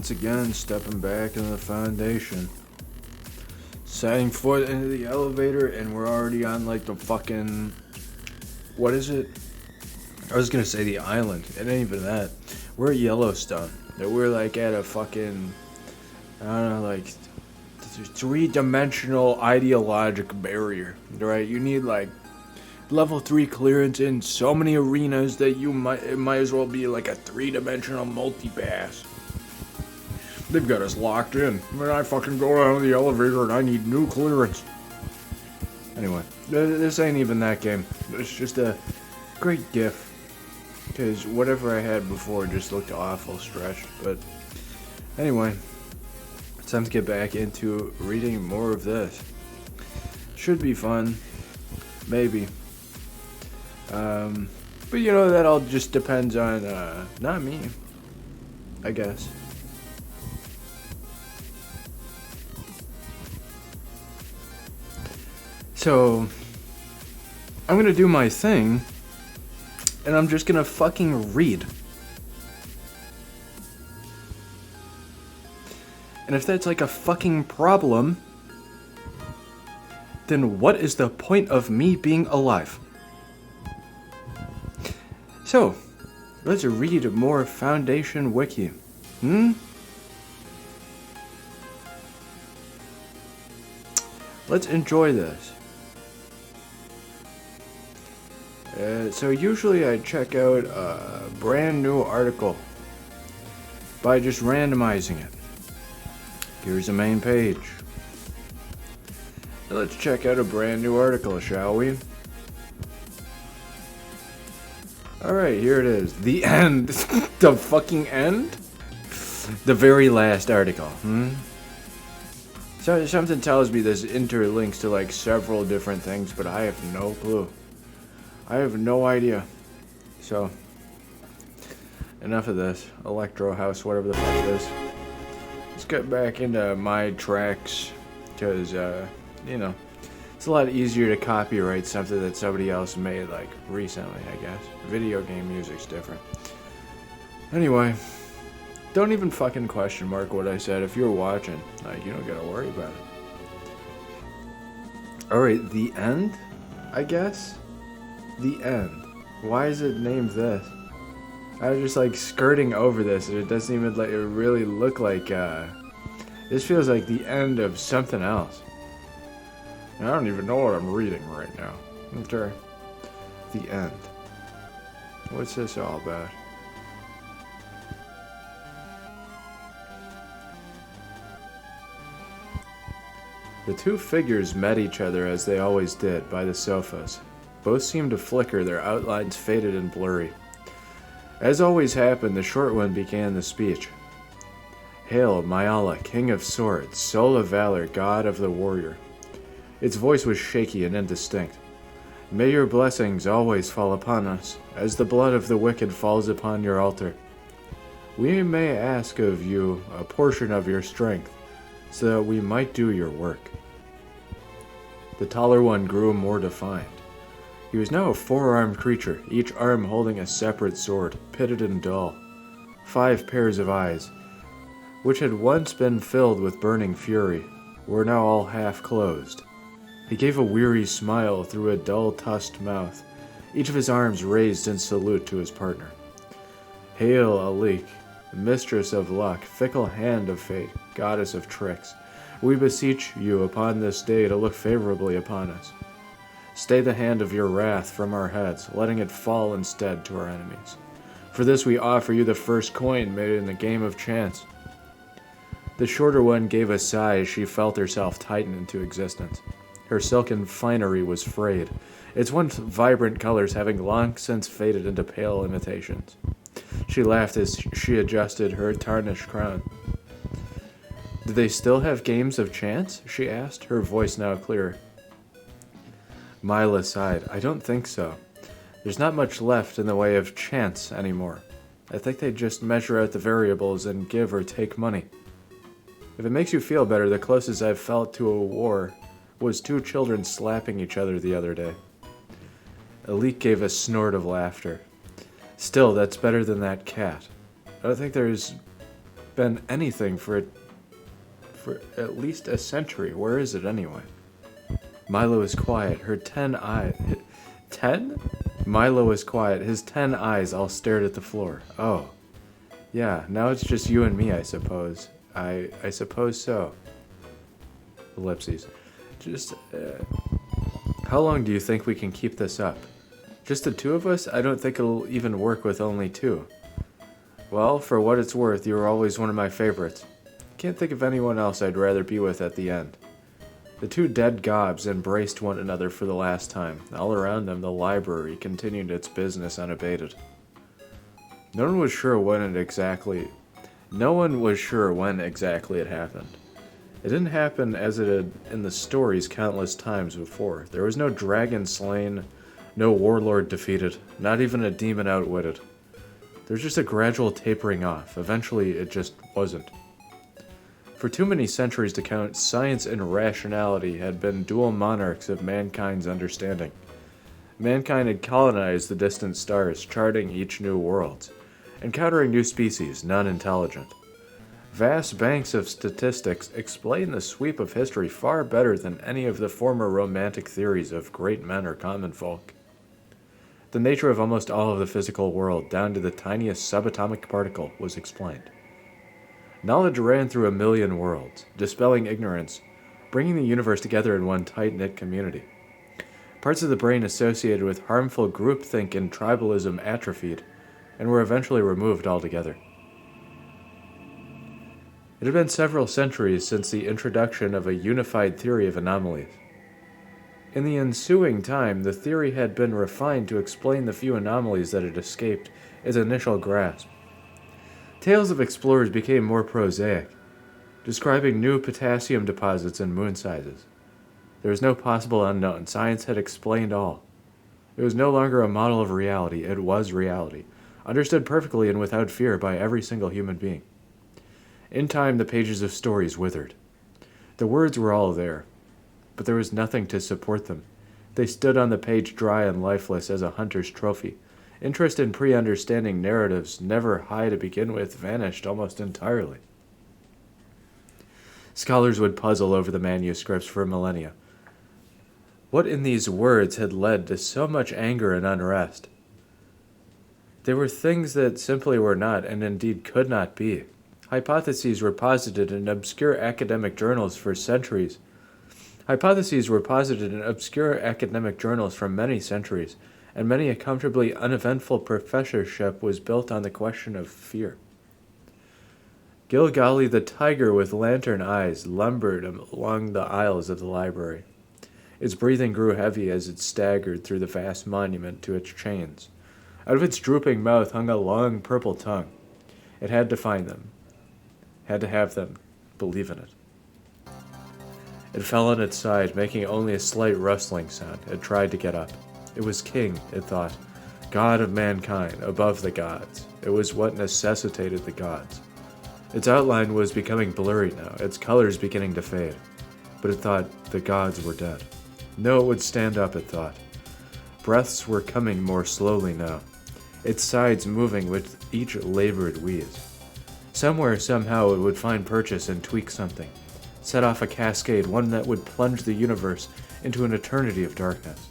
Once again, stepping back into the foundation. Setting foot into the elevator, and we're already on like the fucking... What is it? I was gonna say the island. It ain't even that. We're at Yellowstone. We're like at a fucking... I don't know, like... three-dimensional ideological barrier, right? You need like level 3 clearance in so many arenas that it might as well be like a 3-dimensional multi-pass. They've got us locked in. When I fucking go down the elevator and I need new clearance. Anyway, this ain't even that game. It's just a great gif. Because whatever I had before just looked awful stretched. But anyway, So let's get back into reading more of this. Should be fun. Maybe. But you know, that all just depends on, not me, I guess. So, I'm gonna do my thing, and I'm just gonna fucking read. And if that's like a fucking problem, then what is the point of me being alive? So, let's read more Foundation Wiki. Let's enjoy this. So usually I check out a brand new article by just randomizing it. Here's the main page. Let's check out a brand new article, shall we? Alright, here it is. The end. The fucking end? The very last article. So something tells me this interlinks to like several different things, but I have no clue. I have no idea. So, enough of this. Electro House, whatever the fuck it is. Let's get back into my tracks, because, you know, it's a lot easier to copyright something that somebody else made, like, recently, I guess. Video game music's different. Anyway, don't even fucking question mark what I said. If you're watching, like, you don't gotta worry about it. Alright, the end, I guess? The end. Why is it named this? I was just like skirting over this, and it doesn't even like it really look like this feels like the end of something else. And I don't even know what I'm reading right now. Okay. The end. What's this all about? The two figures met each other as they always did, by the sofas. Both seemed to flicker, their outlines faded and blurry. As always happened, the short one began the speech. Hail, Myala, King of Swords, Soul of Valor, God of the Warrior. Its voice was shaky and indistinct. May your blessings always fall upon us, as the blood of the wicked falls upon your altar. We may ask of you a portion of your strength, so that we might do your work. The taller one grew more defined. He was now a four-armed creature, each arm holding a separate sword, pitted and dull. 5 pairs of eyes, which had once been filled with burning fury, were now all half closed. He gave a weary smile through a dull-tusked mouth, each of his arms raised in salute to his partner. Hail, Alik, mistress of luck, fickle hand of fate, goddess of tricks. We beseech you upon this day to look favorably upon us. Stay the hand of your wrath from our heads, letting it fall instead to our enemies. For this we offer you the first coin made in the game of chance. The shorter one gave a sigh as she felt herself tighten into existence. Her silken finery was frayed, its once vibrant colors having long since faded into pale imitations. She laughed as she adjusted her tarnished crown. "Do they still have games of chance?" she asked, her voice now clearer. Myla sighed. "I don't think so. There's not much left in the way of chance anymore. I think they just measure out the variables and give or take money. If it makes you feel better, the closest I've felt to a war was 2 children slapping each other the other day." Elite gave a snort of laughter. "Still, that's better than that cat. I don't think there's been anything for at least a century. Where is it anyway?" Milo was quiet, her 10 eyes... 10? Milo was quiet, his 10 eyes all stared at the floor. "Oh. Yeah, now it's just you and me, I suppose. I suppose so." Ellipses. How long do you think we can keep this up? Just the 2 of us? I don't think it'll even work with only 2. Well, for what it's worth, you were always one of my favorites. Can't think of anyone else I'd rather be with at the end. The 2 dead gobs embraced one another for the last time. All around them, the library continued its business unabated. No one was sure when exactly it happened. It didn't happen as it had in the stories countless times before. There was no dragon slain, no warlord defeated, not even a demon outwitted. There was just a gradual tapering off. Eventually, it just wasn't. For too many centuries to count, science and rationality had been dual monarchs of mankind's understanding. Mankind had colonized the distant stars, charting each new world, encountering new species, none intelligent. Vast banks of statistics explain the sweep of history far better than any of the former romantic theories of great men or common folk. The nature of almost all of the physical world, down to the tiniest subatomic particle, was explained. Knowledge ran through a million worlds, dispelling ignorance, bringing the universe together in one tight-knit community. Parts of the brain associated with harmful groupthink and tribalism atrophied, and were eventually removed altogether. It had been several centuries since the introduction of a unified theory of anomalies. In the ensuing time, the theory had been refined to explain the few anomalies that had escaped its initial grasp. Tales of explorers became more prosaic, describing new potassium deposits in moon sizes. There was no possible unknown. Science had explained all. It was no longer a model of reality. It was reality, understood perfectly and without fear by every single human being. In time, the pages of stories withered. The words were all there, but there was nothing to support them. They stood on the page dry and lifeless as a hunter's trophy. Interest in pre-understanding narratives, never high to begin with, vanished almost entirely. Scholars would puzzle over the manuscripts for millennia. What in these words had led to so much anger and unrest? They were things that simply were not, and indeed could not be. Hypotheses were posited in obscure academic journals for centuries. Hypotheses were posited in obscure academic journals for many centuries, and many a comfortably uneventful professorship was built on the question of fear. Gilgali the tiger with lantern eyes lumbered along the aisles of the library. Its breathing grew heavy as it staggered through the vast monument to its chains. Out of its drooping mouth hung a long purple tongue. It had to find them. Had to have them believe in it. It fell on its side, making only a slight rustling sound. It tried to get up. It was king, it thought, god of mankind, above the gods. It was what necessitated the gods. Its outline was becoming blurry now, its colors beginning to fade. But it thought the gods were dead. No, it would stand up, it thought. Breaths were coming more slowly now, its sides moving with each labored wheeze. Somewhere, somehow, it would find purchase and tweak something, set off a cascade, one that would plunge the universe into an eternity of darkness.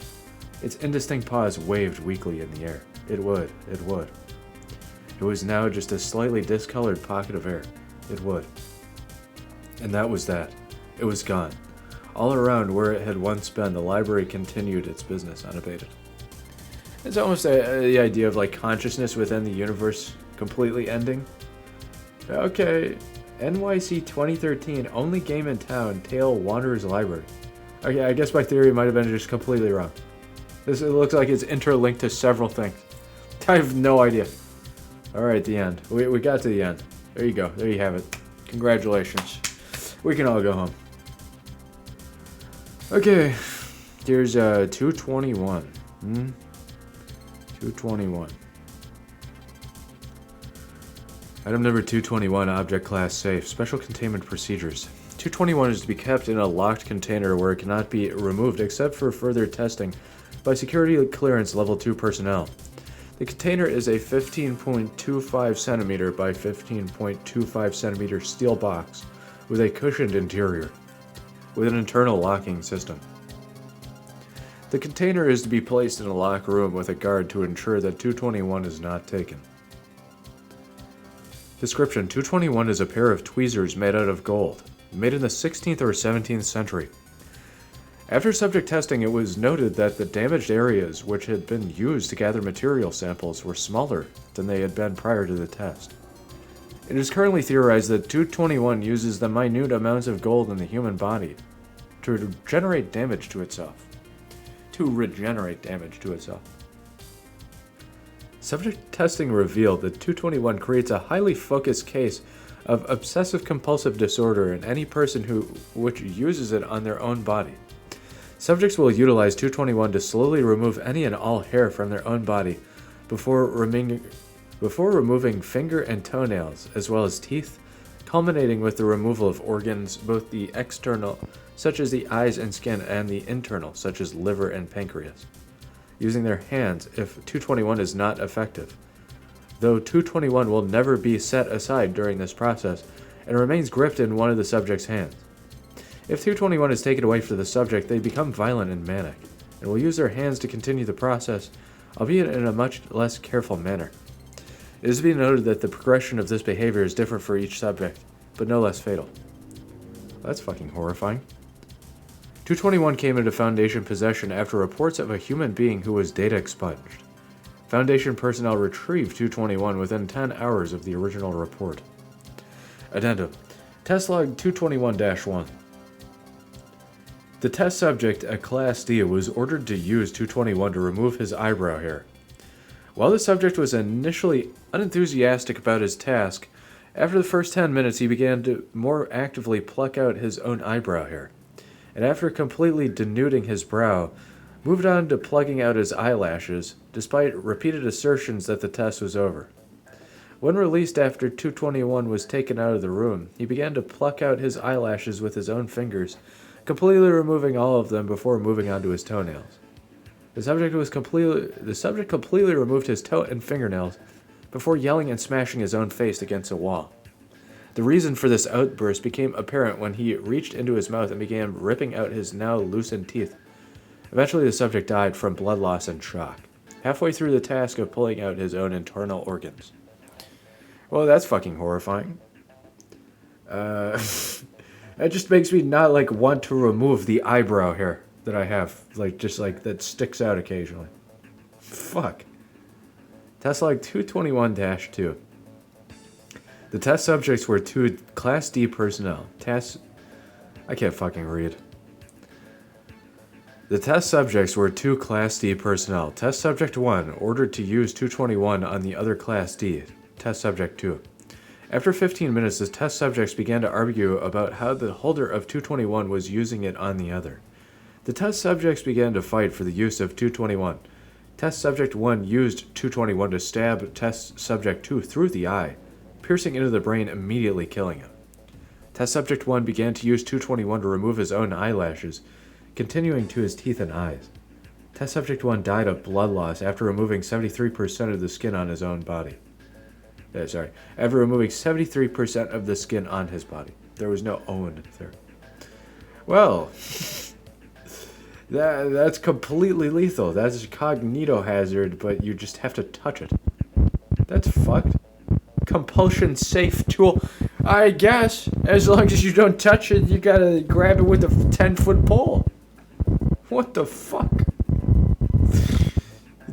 Its indistinct paws waved weakly in the air. It would. It was now just a slightly discolored pocket of air. It would. And that was that. It was gone. All around where it had once been, the library continued its business unabated. It's almost the idea of like consciousness within the universe completely ending. Okay, NYC 2013, only game in town, Tale Wanderer's Library. Okay, I guess my theory might have been just completely wrong. It looks like it's interlinked to several things. I have no idea. Alright, the end. We got to the end. There you go. There you have it. Congratulations. We can all go home. Okay, here's 221. 221. Item number 221, Object Class Safe. Special Containment Procedures. 221 is to be kept in a locked container where it cannot be removed except for further testing by Security Clearance Level 2 personnel. The container is a 15.25 centimeter by 15.25 centimeter steel box with a cushioned interior, with an internal locking system. The container is to be placed in a locked room with a guard to ensure that 221 is not taken. Description: 221 is a pair of tweezers made out of gold, made in the 16th or 17th century. After subject testing, it was noted that the damaged areas which had been used to gather material samples were smaller than they had been prior to the test. It is currently theorized that 221 uses the minute amounts of gold in the human body to regenerate damage to itself. Subject testing revealed that 221 creates a highly focused case of obsessive-compulsive disorder in any person which uses it on their own body. Subjects will utilize 221 to slowly remove any and all hair from their own body before removing finger and toenails, as well as teeth, culminating with the removal of organs, both the external, such as the eyes and skin, and the internal, such as liver and pancreas, using their hands if 221 is not effective. Though 221 will never be set aside during this process and remains gripped in one of the subject's hands. If 221 is taken away from the subject, they become violent and manic, and will use their hands to continue the process, albeit in a much less careful manner. It is to be noted that the progression of this behavior is different for each subject, but no less fatal. That's fucking horrifying. 221 came into Foundation possession after reports of a human being who was data expunged. Foundation personnel retrieved 221 within 10 hours of the original report. Addendum. Test log 221-1. The test subject at Class D was ordered to use 221 to remove his eyebrow hair. While the subject was initially unenthusiastic about his task, after the first 10 minutes he began to more actively pluck out his own eyebrow hair, and after completely denuding his brow, moved on to plucking out his eyelashes, despite repeated assertions that the test was over. When released after 221 was taken out of the room, he began to pluck out his eyelashes with his own fingers, completely removing all of them before moving on to his toenails. The subject completely removed his toe and fingernails before yelling and smashing his own face against a wall. The reason for this outburst became apparent when he reached into his mouth and began ripping out his now loosened teeth. Eventually, the subject died from blood loss and shock, halfway through the task of pulling out his own internal organs. Well, that's fucking horrifying. That just makes me not, want to remove the eyebrow hair that I have, that sticks out occasionally. Fuck. Test log 221-2. The test subjects were 2 Class D personnel. I can't fucking read. The test subjects were 2 Class D personnel. Test Subject 1 ordered to use 221 on the other Class D. Test Subject 2. After 15 minutes, the test subjects began to argue about how the holder of 221 was using it on the other. The test subjects began to fight for the use of 221. Test Subject 1 used 221 to stab Test Subject 2 through the eye, piercing into the brain, immediately killing him. Test Subject 1 began to use 221 to remove his own eyelashes, continuing to his teeth and eyes. Test Subject 1 died of blood loss after removing 73% of the skin on his own body. After removing 73% of the skin on his body. There was no own there. Well, that's completely lethal. That's a cognito hazard, but you just have to touch it. That's fucked. Compulsion safe tool. I guess, as long as you don't touch it, you gotta grab it with a 10-foot pole. What the fuck?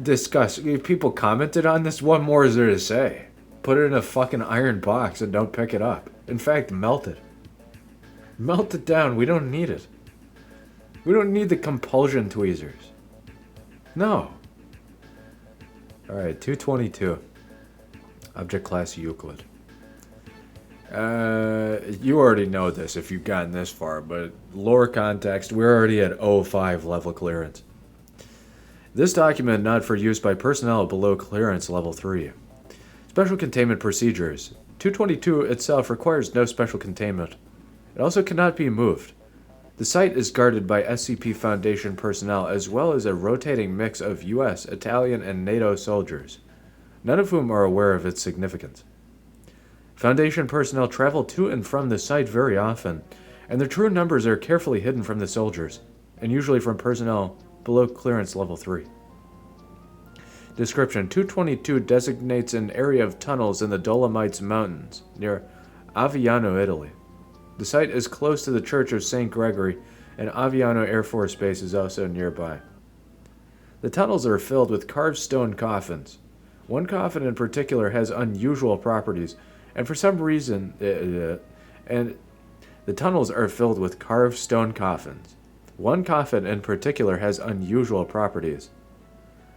Disgust. People commented on this. What more is there to say? Put it in a fucking iron box and don't pick it up. In fact, melt it. Melt it down. We don't need it. We don't need the compulsion tweezers. No. Alright, 222. Object Class Euclid. You already know this if you've gotten this far, but lore context, we're already at 05 level clearance. This document not for use by personnel below clearance level 3. Special containment procedures. 222 itself requires no special containment. It also cannot be moved. The site is guarded by SCP Foundation personnel as well as a rotating mix of US, Italian, and NATO soldiers, none of whom are aware of its significance. Foundation personnel travel to and from the site very often, and their true numbers are carefully hidden from the soldiers, and usually from personnel below clearance level 3. Description: 222 designates an area of tunnels in the Dolomites Mountains, near Aviano, Italy. The site is close to the Church of St. Gregory, and Aviano Air Force Base is also nearby. The tunnels are filled with carved stone coffins. One coffin in particular has unusual properties, and for some reason, the tunnels are filled with carved stone coffins. One coffin in particular has unusual properties,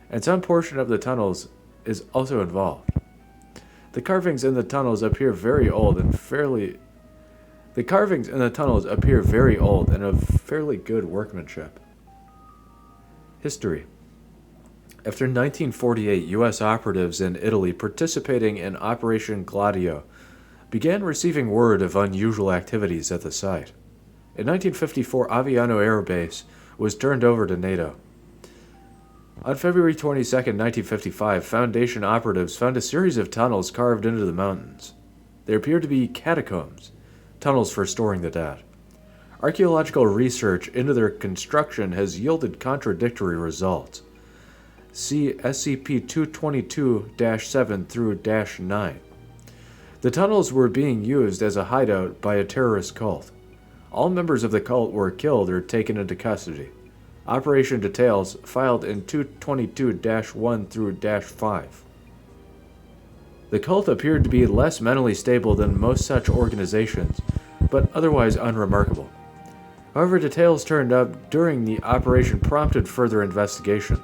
and some portion of the tunnels is also involved. The carvings in the tunnels appear very old and of fairly good workmanship. History. After 1948, U.S. operatives in Italy participating in Operation Gladio began receiving word of unusual activities at the site. In 1954, Aviano Air Base was turned over to NATO. On February 22, 1955, Foundation operatives found a series of tunnels carved into the mountains. They appeared to be catacombs, tunnels for storing the dead. Archaeological research into their construction has yielded contradictory results. See SCP-222-7 through -9. The tunnels were being used as a hideout by a terrorist cult. All members of the cult were killed or taken into custody. Operation details filed in 222-1 through -5. The cult appeared to be less mentally stable than most such organizations, but otherwise unremarkable. However, details turned up during the operation prompted further investigation.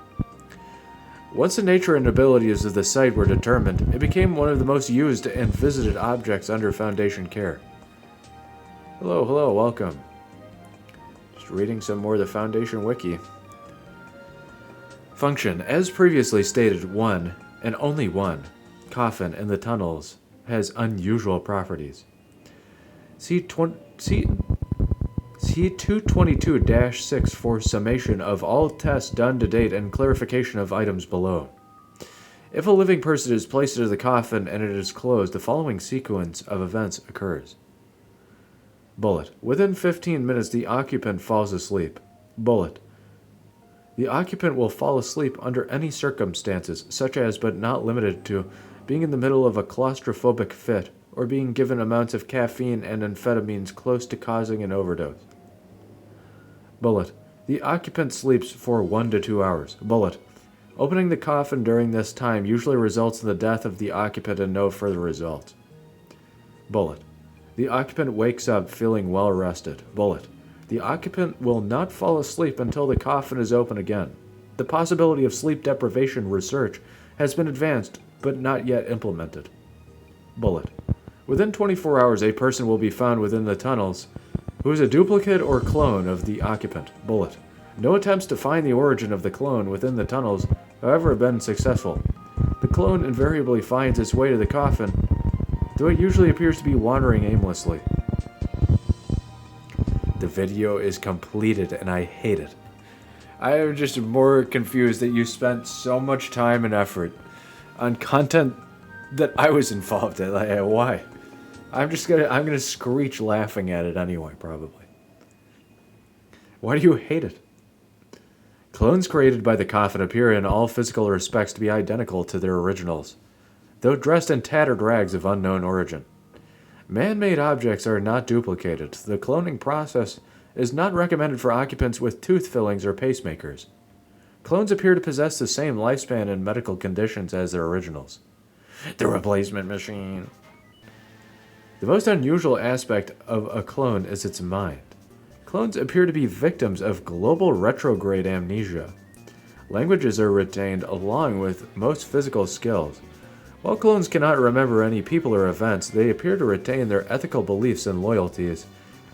Once the nature and abilities of the site were determined, it became one of the most used and visited objects under Foundation care. Hello, welcome. Just reading some more of the Foundation Wiki. Function. As previously stated, one, and only one, coffin in the tunnels has unusual properties. See 222-6 for summation of all tests done to date and clarification of items below. If a living person is placed into the coffin and it is closed, the following sequence of events occurs. Bullet. Within 15 minutes, the occupant falls asleep. Bullet. The occupant will fall asleep under any circumstances, such as but not limited to being in the middle of a claustrophobic fit or being given amounts of caffeine and amphetamines close to causing an overdose. Bullet. The occupant sleeps for 1 to 2 hours. Bullet. Opening the coffin during this time usually results in the death of the occupant and no further results. Bullet. The occupant wakes up feeling well rested. Bullet. The occupant will not fall asleep until the coffin is open again. The possibility of sleep deprivation research has been advanced, but not yet implemented. Bullet. Within 24 hours, a person will be found within the tunnels who is a duplicate or clone of the occupant. Bullet. No attempts to find the origin of the clone within the tunnels, however, have been successful. The clone invariably finds its way to the coffin, though it usually appears to be wandering aimlessly. The video is completed and I hate it. I am just more confused that you spent so much time and effort on content that I was involved in. Like, why? I'm gonna screech laughing at it anyway, probably. Why do you hate it? Clones created by the coffin appear in all physical respects to be identical to their originals, though dressed in tattered rags of unknown origin. Man-made objects are not duplicated. The cloning process is not recommended for occupants with tooth fillings or pacemakers. Clones appear to possess the same lifespan and medical conditions as their originals. The replacement machine. The most unusual aspect of a clone is its mind. Clones appear to be victims of global retrograde amnesia. Languages are retained along with most physical skills. While clones cannot remember any people or events, they appear to retain their ethical beliefs and loyalties,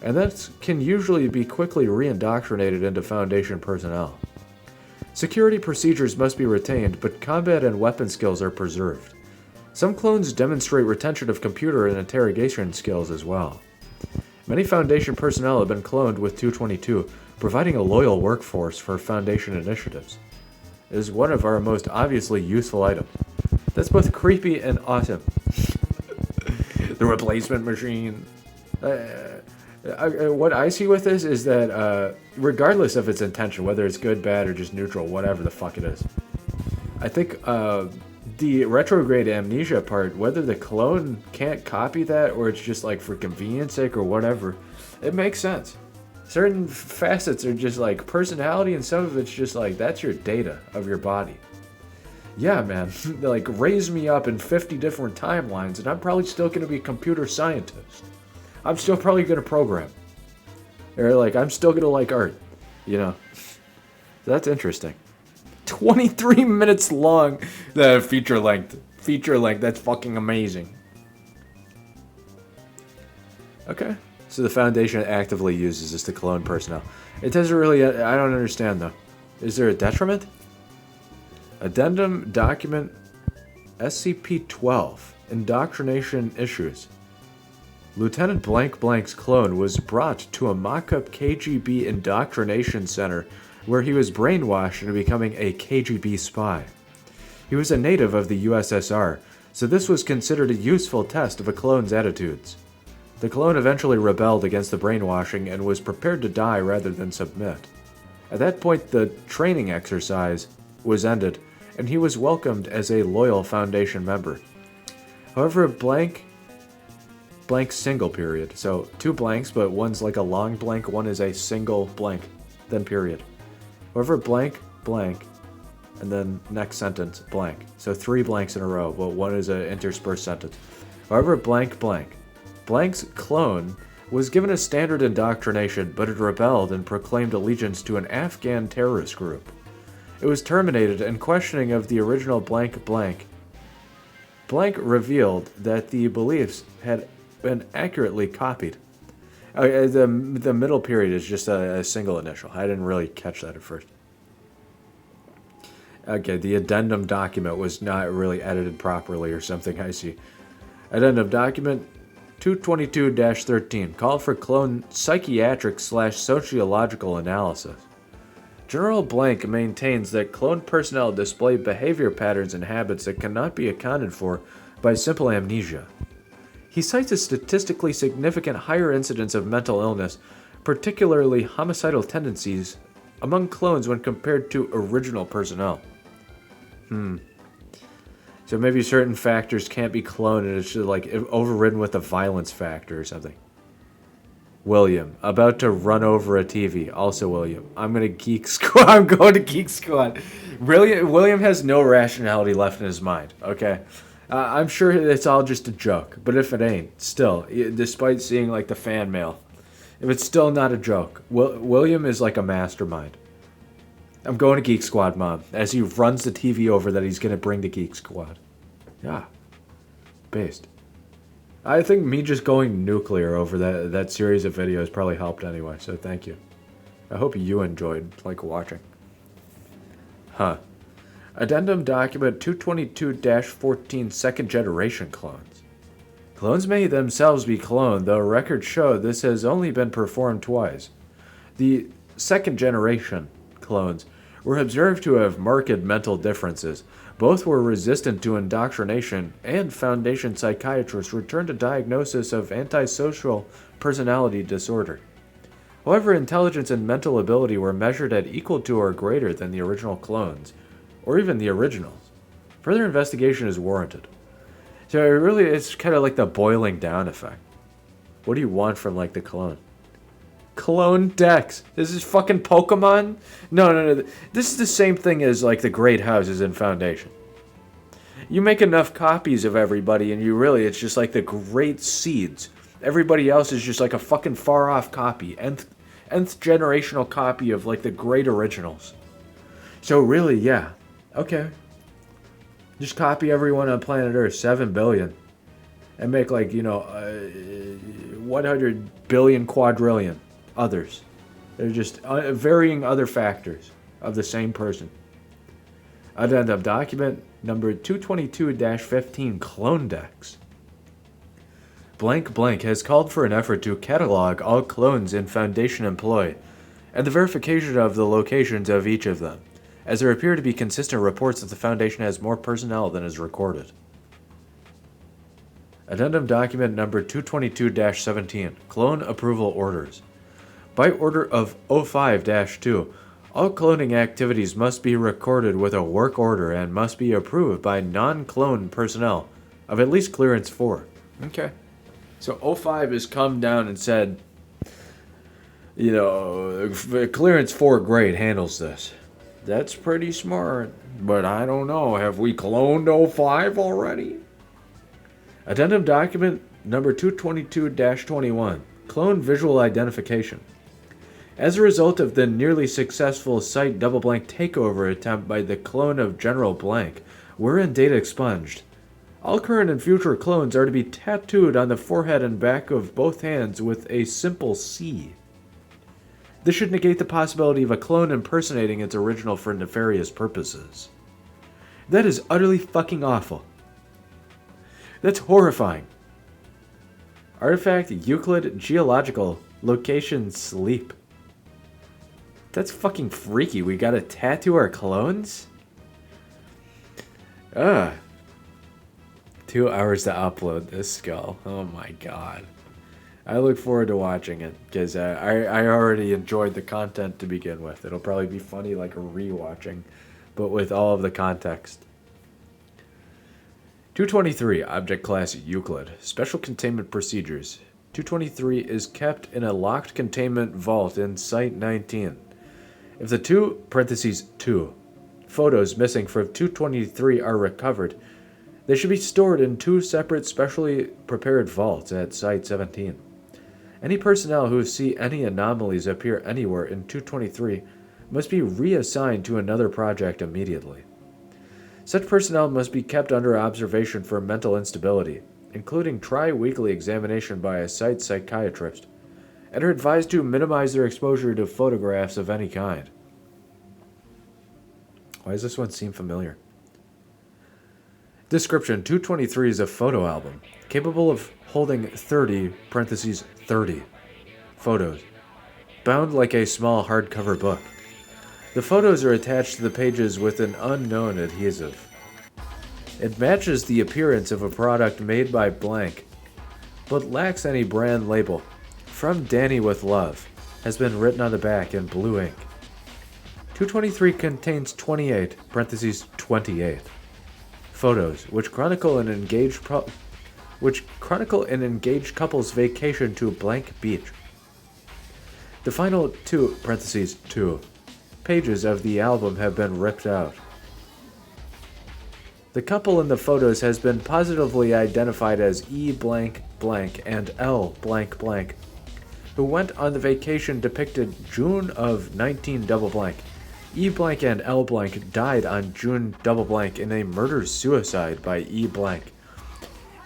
and that can usually be quickly re-indoctrinated into Foundation personnel. Security procedures must be retained, but combat and weapon skills are preserved. Some clones demonstrate retention of computer and interrogation skills as well. Many Foundation personnel have been cloned with 222, providing a loyal workforce for Foundation initiatives. It is one of our most obviously useful items. That's both creepy and awesome. The replacement machine. What I see with this is that regardless of its intention, whether it's good, bad, or just neutral, whatever the fuck it is, I think the retrograde amnesia part, whether the clone can't copy that or it's just like for convenience sake or whatever, it makes sense. Certain facets are just like personality and some of it's just like that's your data of your body. Yeah, man, like raise me up in 50 different timelines and I'm probably still going to be a computer scientist. I'm still probably going to program. Or like I'm still going to like art, you know. That's interesting. 23 minutes long, the feature length. feature link. That's fucking amazing. Okay. So the Foundation actively uses this to clone personnel. It doesn't really... I don't understand, though. Is there a detriment? Addendum document SCP-12. Indoctrination issues. Lieutenant Blank Blank's clone was brought to a mock-up KGB indoctrination center where he was brainwashed into becoming a KGB spy. He was a native of the USSR, so this was considered a useful test of a clone's attitudes. The clone eventually rebelled against the brainwashing and was prepared to die rather than submit. At that point, the training exercise was ended, and he was welcomed as a loyal Foundation member. However, blank single period. So 2 blanks, but one's like a long blank, one is a single blank, then period. However, blank, and then next sentence, blank. So 3 blanks in a row, but one is an interspersed sentence. However, Blank's clone was given a standard indoctrination, but it rebelled and proclaimed allegiance to an Afghan terrorist group. It was terminated, and questioning of the original blank revealed that the beliefs had been accurately copied. The middle period is just a single initial. I didn't really catch that at first. Okay, the addendum document was not really edited properly or something, I see. Addendum document 222-13 called for clone psychiatric/sociological analysis. General Blank maintains that cloned personnel display behavior patterns and habits that cannot be accounted for by simple amnesia. He cites a statistically significant higher incidence of mental illness, particularly homicidal tendencies, among clones when compared to original personnel. So maybe certain factors can't be cloned and it's just like overridden with a violence factor or something. William, about to run over a TV. Also William. I'm going to Geek Squad. I'm going to Geek Squad. William has no rationality left in his mind, okay? I'm sure it's all just a joke, but if it ain't, still, despite seeing like the fan mail, if it's still not a joke, William is like a mastermind. I'm going to Geek Squad, Mom, as he runs the TV over that he's going to bring to Geek Squad. Yeah. Based. I think me just going nuclear over that series of videos probably helped anyway, so thank you. I hope you enjoyed, like, watching. Addendum document 222-14 second generation clones. Clones may themselves be cloned, though records show this has only been performed twice. The second generation clones were observed to have marked mental differences. Both were resistant to indoctrination, and Foundation psychiatrists returned a diagnosis of antisocial personality disorder. However, intelligence and mental ability were measured at equal to or greater than the original clones, or even the originals. Further investigation is warranted. So it's kind of like the boiling down effect. What do you want from like the clone? Clone decks. This is fucking Pokemon? No. This is the same thing as like the great houses in Foundation. You make enough copies of everybody and it's just like the great seeds. Everybody else is just like a fucking far off copy. Nth generational copy of like the great originals. So really, yeah. Okay. Just copy everyone on planet Earth, 7 billion. And make like, 100 billion quadrillion others. They're just varying other factors of the same person. Addendum document number 222-15 clone decks. Blank has called for an effort to catalog all clones in Foundation employ, and the verification of the locations of each of them, as there appear to be consistent reports that the Foundation has more personnel than is recorded. Addendum document number 222-17 clone approval orders. By order of 05-2, all cloning activities must be recorded with a work order and must be approved by non-clone personnel of at least clearance 4. Okay. So 05 has come down and said, clearance 4 grade handles this. That's pretty smart, but I don't know. Have we cloned 05 already? Addendum document number 222-21 clone visual identification. As a result of the nearly successful site double blank takeover attempt by the clone of General Blank, wherein data expunged, All current and future clones are to be tattooed on the forehead and back of both hands with a simple C. This should negate the possibility of a clone impersonating its original for nefarious purposes. That is utterly fucking awful. That's horrifying. Artifact Euclid Geological Location Sleep. That's fucking freaky. We gotta tattoo our clones? Ugh. 2 hours to upload this skull. Oh my god. I look forward to watching it, because I already enjoyed the content to begin with. It'll probably be funny like a rewatching, but with all of the context. 223, Object Class Euclid. Special Containment Procedures. 223 is kept in a locked containment vault in Site-19. If the 2 photos missing from 223 are recovered, they should be stored in 2 separate specially prepared vaults at Site-17. Any personnel who see any anomalies appear anywhere in 223 must be reassigned to another project immediately. Such personnel must be kept under observation for mental instability, including tri-weekly examination by a site psychiatrist, and are advised to minimize their exposure to photographs of any kind. Why does this one seem familiar? Description: 223 is a photo album, capable of holding 30 photos, bound like a small hardcover book. The photos are attached to the pages with an unknown adhesive. It matches the appearance of a product made by blank, but lacks any brand label. From Danny with Love has been written on the back in blue ink. 223 contains 28 photos, which chronicle an engaged couple's vacation to blank beach. The final 2 pages of the album have been ripped out. The couple in the photos has been positively identified as E blank blank and L blank blank, who went on the vacation depicted June of 19 double blank. E blank and L blank died on June double blank in a murder-suicide by E blank.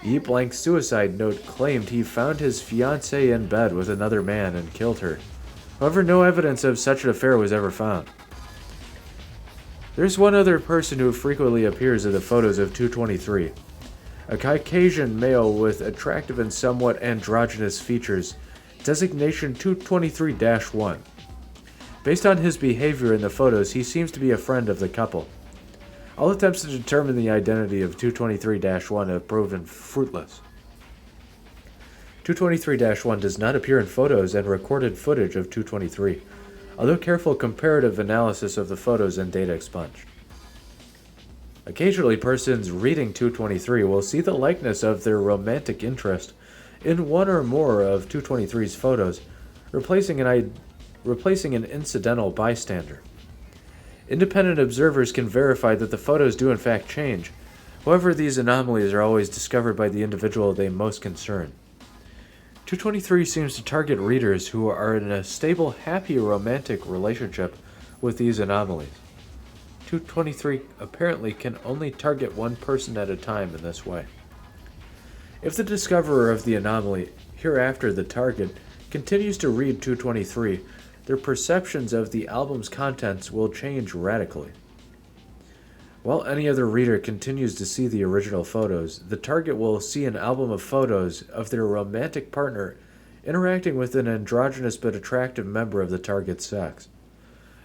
E blank's suicide note claimed he found his fiancée in bed with another man and killed her. However, no evidence of such an affair was ever found. There's one other person who frequently appears in the photos of 223. A Caucasian male with attractive and somewhat androgynous features, designation 223-1. Based on his behavior in the photos, he seems to be a friend of the couple. All attempts to determine the identity of 223-1 have proven fruitless. 223-1 does not appear in photos and recorded footage of 223, although careful comparative analysis of the photos and data expunged. Occasionally, persons reading 223 will see the likeness of their romantic interest in one or more of 223's photos, replacing an incidental bystander. Independent observers can verify that the photos do in fact change. However, these anomalies are always discovered by the individual they most concern. 223 seems to target readers who are in a stable, happy romantic relationship with these anomalies. 223 apparently can only target one person at a time in this way. If the discoverer of the anomaly, hereafter the target, continues to read 223, their perceptions of the album's contents will change radically. While any other reader continues to see the original photos, the target will see an album of photos of their romantic partner interacting with an androgynous but attractive member of the target's sex.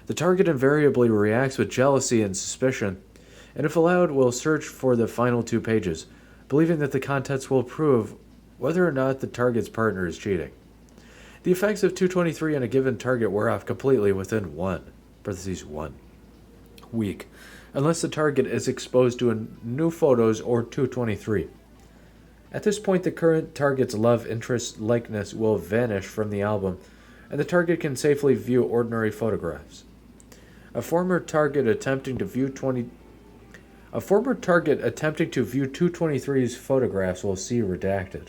The target invariably reacts with jealousy and suspicion, and if allowed will search for the final 2 pages, believing that the contents will prove whether or not the target's partner is cheating. The effects of 223 on a given target wear off completely within 1 week, unless the target is exposed to new photos or 223. At this point, the current target's love interest likeness will vanish from the album, and the target can safely view ordinary photographs. A former target attempting to view 223's photographs will see redacted.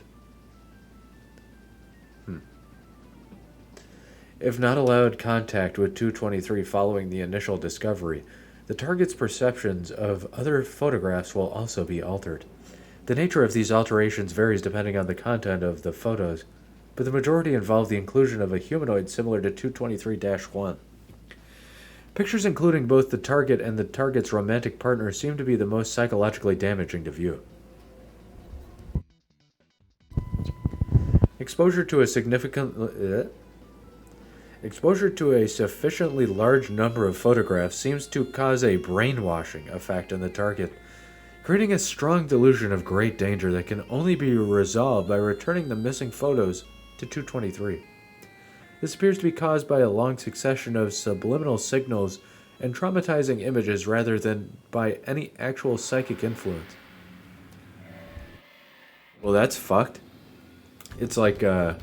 If not allowed contact with 223 following the initial discovery, the target's perceptions of other photographs will also be altered. The nature of these alterations varies depending on the content of the photos, but the majority involve the inclusion of a humanoid similar to 223-1. Pictures including both the target and the target's romantic partner seem to be the most psychologically damaging to view. Exposure to a sufficiently large number of photographs seems to cause a brainwashing effect on the target, creating a strong delusion of great danger that can only be resolved by returning the missing photos to 223. This appears to be caused by a long succession of subliminal signals and traumatizing images rather than by any actual psychic influence. Well, that's fucked. It's like, the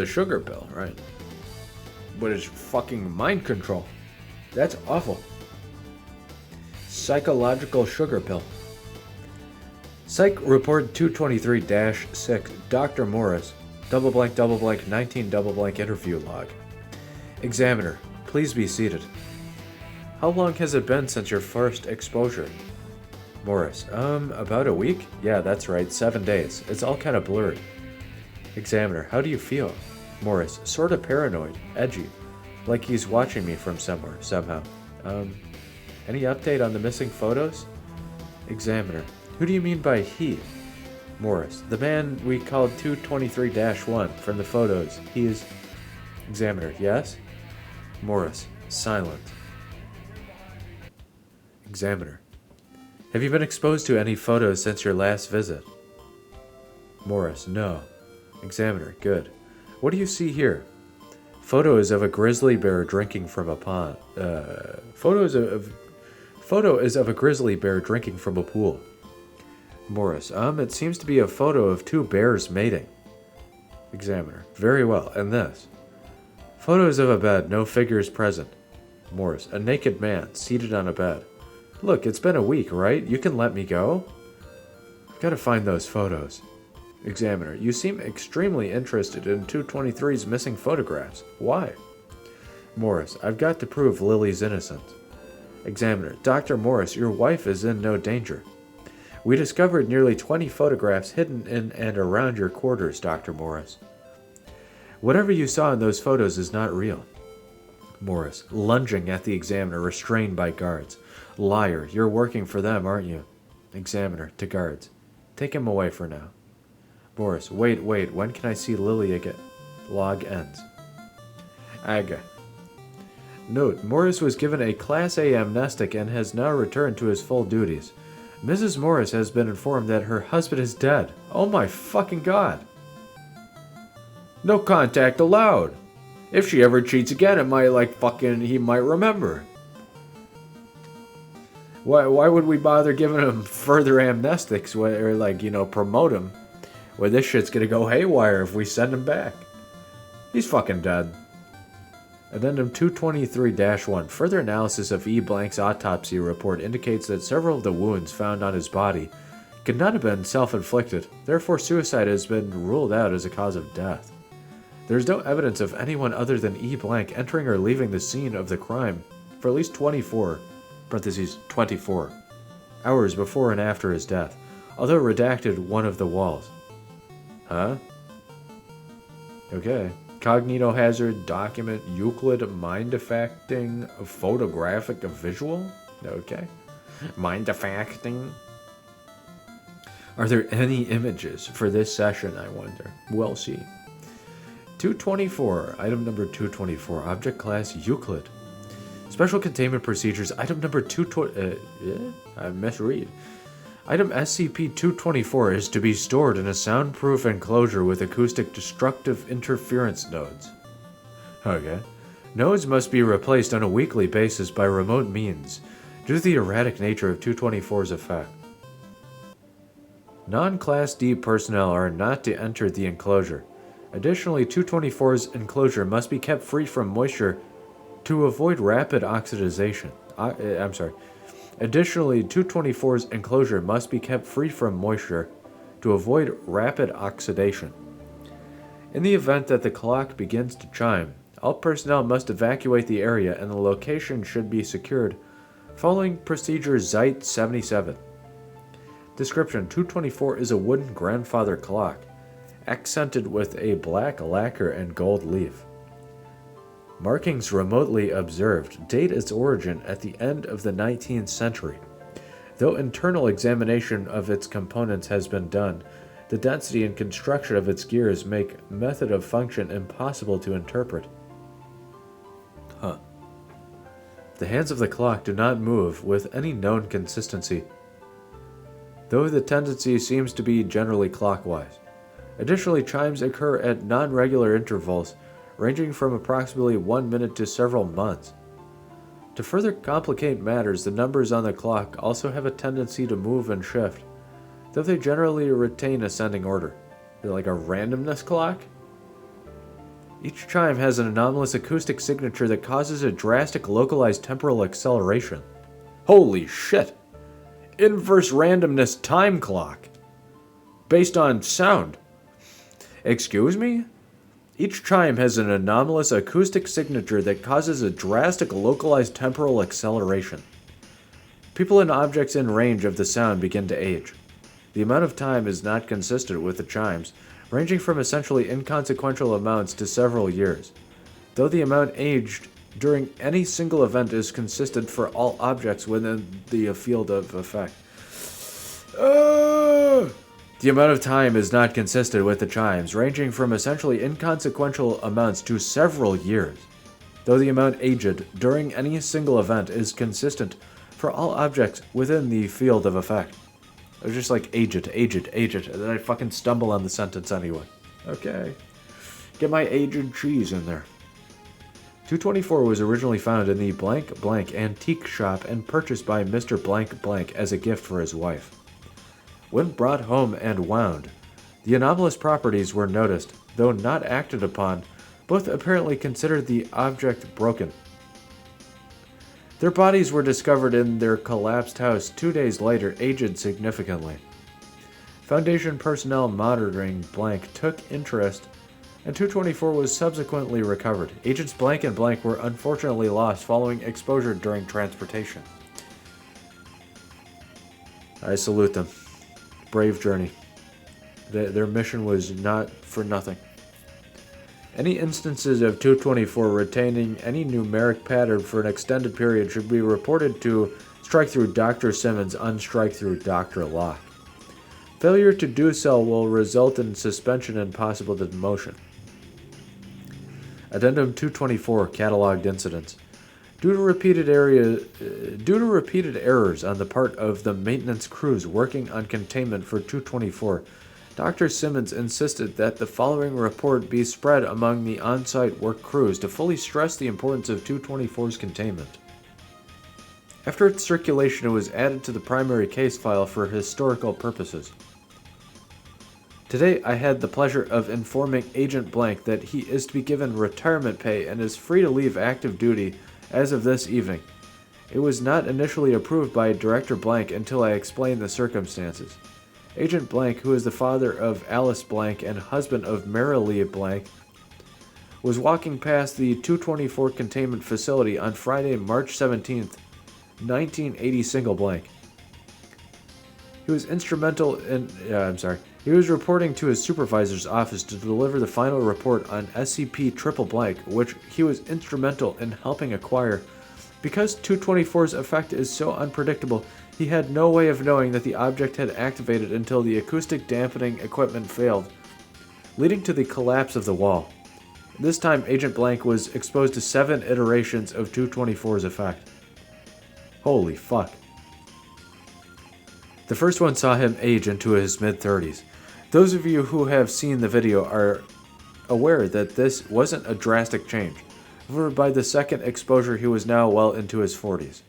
sugar pill, right? But it's fucking mind control. That's awful. Psychological sugar pill. Psych Report 223-6, Dr. Morris, double blank, 19 double blank interview log. Examiner, please be seated. How long has it been since your first exposure? Morris, about a week? Yeah, that's right, 7 days. It's all kind of blurred. Examiner, how do you feel? Morris, sort of paranoid, edgy, like he's watching me from somewhere, somehow. Any update on the missing photos? Examiner, who do you mean by he? Morris, the man we called 223-1 from the photos. He is... Examiner, yes? Morris, silent. Examiner, have you been exposed to any photos since your last visit? Morris, no. Examiner, good. What do you see here? Photo is of a grizzly bear drinking from a pond. Photo is of a grizzly bear drinking from a pool. Morris, it seems to be a photo of two bears mating. Examiner, very well, and this? Photos of a bed, no figures present. Morris, a naked man, seated on a bed. Look, it's been a week, right? You can let me go? I've got to find those photos. Examiner, you seem extremely interested in 223's missing photographs. Why? Morris, I've got to prove Lily's innocence. Examiner, Dr. Morris, your wife is in no danger. We discovered nearly 20 photographs hidden in and around your quarters, Dr. Morris. Whatever you saw in those photos is not real. Morris, lunging at the examiner, restrained by guards. Liar, you're working for them, aren't you? Examiner, to guards. Take him away for now. Morris, wait, when can I see Lily again? Log ends. Aga. Note, Morris was given a Class A amnestic and has now returned to his full duties. Mrs. Morris has been informed that her husband is dead. Oh my fucking god. No contact allowed. If she ever cheats again, it might he might remember. Why would we bother giving him further amnestics or promote him? Well, this shit's gonna go haywire if we send him back. He's fucking dead. Addendum 223-1. Further analysis of E. Blank's autopsy report indicates that several of the wounds found on his body could not have been self-inflicted. Therefore, suicide has been ruled out as a cause of death. There is no evidence of anyone other than E. Blank entering or leaving the scene of the crime for at least 24 hours before and after his death, although redacted one of the walls. Huh? Okay. Cognitohazard, document, Euclid, mind-affecting, photographic, visual? Okay. Mind-affecting. Are there any images for this session, I wonder? We'll see. 224, item number 224, object class Euclid. Special containment procedures, item number 220, I misread. Item SCP-224 is to be stored in a soundproof enclosure with acoustic destructive interference nodes. Okay. Nodes must be replaced on a weekly basis by remote means, due to the erratic nature of 224's effect. Non-Class D personnel are not to enter the enclosure. Additionally, 224's enclosure must be kept free from moisture to avoid rapid oxidation. Additionally, 224's enclosure must be kept free from moisture to avoid rapid oxidation. In the event that the clock begins to chime, all personnel must evacuate the area and the location should be secured Following procedure Zeit 77. Description: 224 is a wooden grandfather clock, accented with a black lacquer and gold leaf. Markings remotely observed date its origin at the end of the 19th century. Though internal examination of its components has been done, the density and construction of its gears make method of function impossible to interpret. The hands of the clock do not move with any known consistency, though the tendency seems to be generally clockwise. Additionally, chimes occur at non-regular intervals, ranging from approximately 1 minute to several months. To further complicate matters, the numbers on the clock also have a tendency to move and shift, though they generally retain ascending order. They're like a randomness clock? Each chime has an anomalous acoustic signature that causes a drastic localized temporal acceleration. Holy shit! Inverse randomness time clock! Based on sound. Excuse me? Each chime has an anomalous acoustic signature that causes a drastic localized temporal acceleration. People and objects in range of the sound begin to age. The amount of time is not consistent with the chimes, ranging from essentially inconsequential amounts to several years, though the amount aged during any single event is consistent for all objects within the field of effect. The amount of time is not consistent with the chimes, ranging from essentially inconsequential amounts to several years, though the amount aged during any single event is consistent for all objects within the field of effect. I was just like, aged, and then I fucking stumble on the sentence anyway. Okay. Get my aged cheese in there. 224 was originally found in the blank blank antique shop and purchased by Mr. Blank Blank as a gift for his wife. When brought home and wound, the anomalous properties were noticed, though not acted upon. Both apparently considered the object broken. Their bodies were discovered in their collapsed house 2 days later, aged significantly. Foundation personnel monitoring Blank took interest, and 224 was subsequently recovered. Agents Blank and Blank were unfortunately lost following exposure during transportation. I salute them. Brave journey. Their mission was not for nothing. Any instances of 224 retaining any numeric pattern for an extended period should be reported to Strike Through Dr. Simmons on Strike Through Dr. Locke. Failure to do so will result in suspension and possible demotion. Addendum 224 Cataloged Incidents. Due to repeated errors on the part of the maintenance crews working on containment for 224, Dr. Simmons insisted that the following report be spread among the on-site work crews to fully stress the importance of 224's containment. After its circulation, it was added to the primary case file for historical purposes. Today, I had the pleasure of informing Agent Blank that he is to be given retirement pay and is free to leave active duty as of this evening. It was not initially approved by Director Blank until I explained the circumstances. Agent Blank, who is the father of Alice Blank and husband of Marilee Blank, was walking past the 224 containment facility on Friday, March 17th, 1980 single blank. He was He was reporting to his supervisor's office to deliver the final report on SCP triple blank, which he was instrumental in helping acquire. Because 224's effect is so unpredictable, he had no way of knowing that the object had activated until the acoustic dampening equipment failed, leading to the collapse of the wall. This time, Agent Blank was exposed to 7 iterations of 224's effect. Holy fuck. The first one saw him age into his mid-30s. Those of you who have seen the video are aware that this wasn't a drastic change. However, by the second exposure, he was now well into his 40s.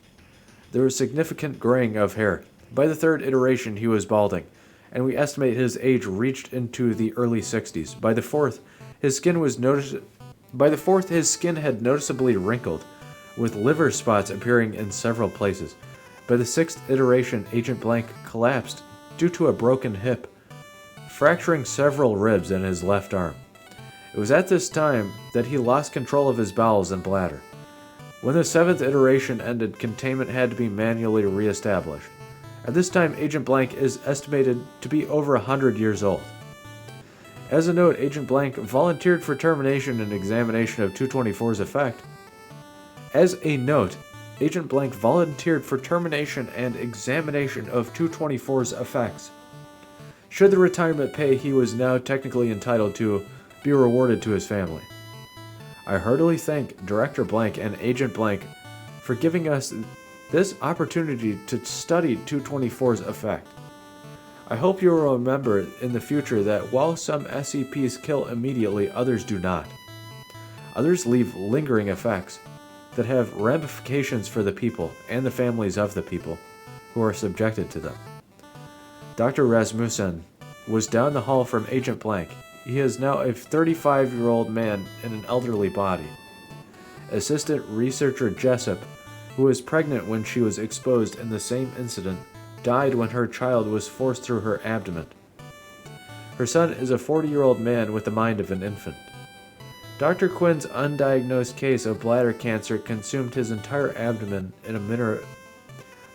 There was significant graying of hair. By the third iteration, he was balding, and we estimate his age reached into the early 60s. By the fourth, his skin had noticeably wrinkled, with liver spots appearing in several places. By the sixth iteration, Agent Blank collapsed due to a broken hip, fracturing several ribs in his left arm. It was at this time that he lost control of his bowels and bladder. When the 7th iteration ended, containment had to be manually re-established. At this time, Agent Blank is estimated to be over 100 years old. As a note, Agent Blank volunteered for termination and examination of 224's effect. As a note, Agent Blank volunteered for termination and examination of 224's effects. Should the retirement pay he was now technically entitled to be rewarded to his family. I heartily thank Director Blank and Agent Blank for giving us this opportunity to study 224's effect. I hope you will remember in the future that while some SCPs kill immediately, others do not. Others leave lingering effects that have ramifications for the people and the families of the people who are subjected to them. Dr. Rasmussen was down the hall from Agent Blank. He is now a 35-year-old man in an elderly body. Assistant Researcher Jessup, who was pregnant when she was exposed in the same incident, died when her child was forced through her abdomen. Her son is a 40-year-old man with the mind of an infant. Dr. Quinn's undiagnosed case of bladder cancer consumed his entire abdomen in a minute.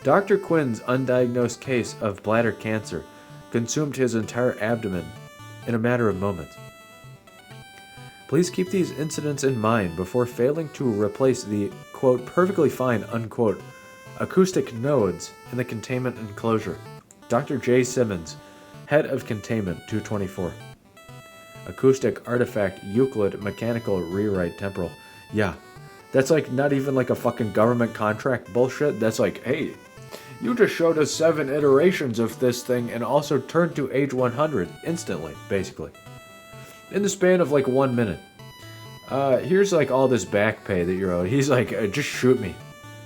Dr. Quinn's undiagnosed case of bladder cancer consumed his entire abdomen in a matter of moments. Please keep these incidents in mind before failing to replace the, quote, perfectly fine, unquote, acoustic nodes in the containment enclosure. Dr. J. Simmons, Head of Containment 224. Acoustic Artifact Euclid Mechanical Rewrite Temporal. Yeah, that's like not even like a fucking government contract bullshit. That's like, hey, you just showed us 7 iterations of this thing and also turned to age 100 instantly, basically. In the span of like 1 minute. Here's like all this back pay that you're owed. He's like, just shoot me.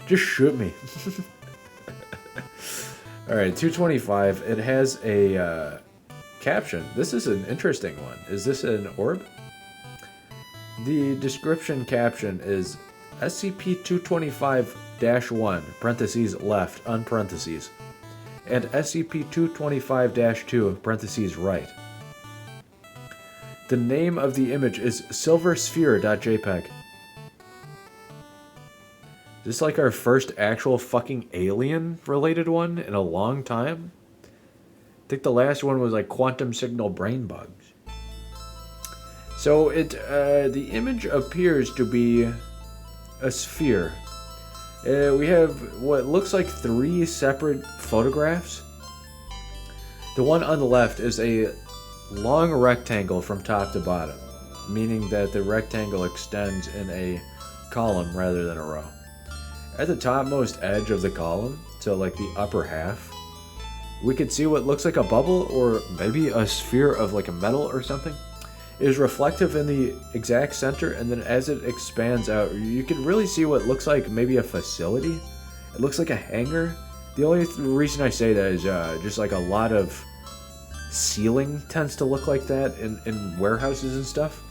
Just shoot me. Alright, 225. It has a caption. This is an interesting one. Is this an orb? The description caption is SCP-225-1, parentheses left, unparentheses, and SCP-225-2, parentheses right. The name of the image is silversphere.jpg. Is this like our first actual fucking alien-related one in a long time? I think the last one was like quantum signal brain bugs. So the image appears to be a sphere. We have what looks like 3 separate photographs. The one on the left is a long rectangle from top to bottom, meaning that the rectangle extends in a column rather than a row. At the topmost edge of the column, so like the upper half, we could see what looks like a bubble or maybe a sphere of like a metal or something. It is reflective in the exact center, and then as it expands out, you can really see what looks like maybe a facility. It looks like a hangar. The only reason I say that is just like a lot of ceiling tends to look like that in warehouses and stuff.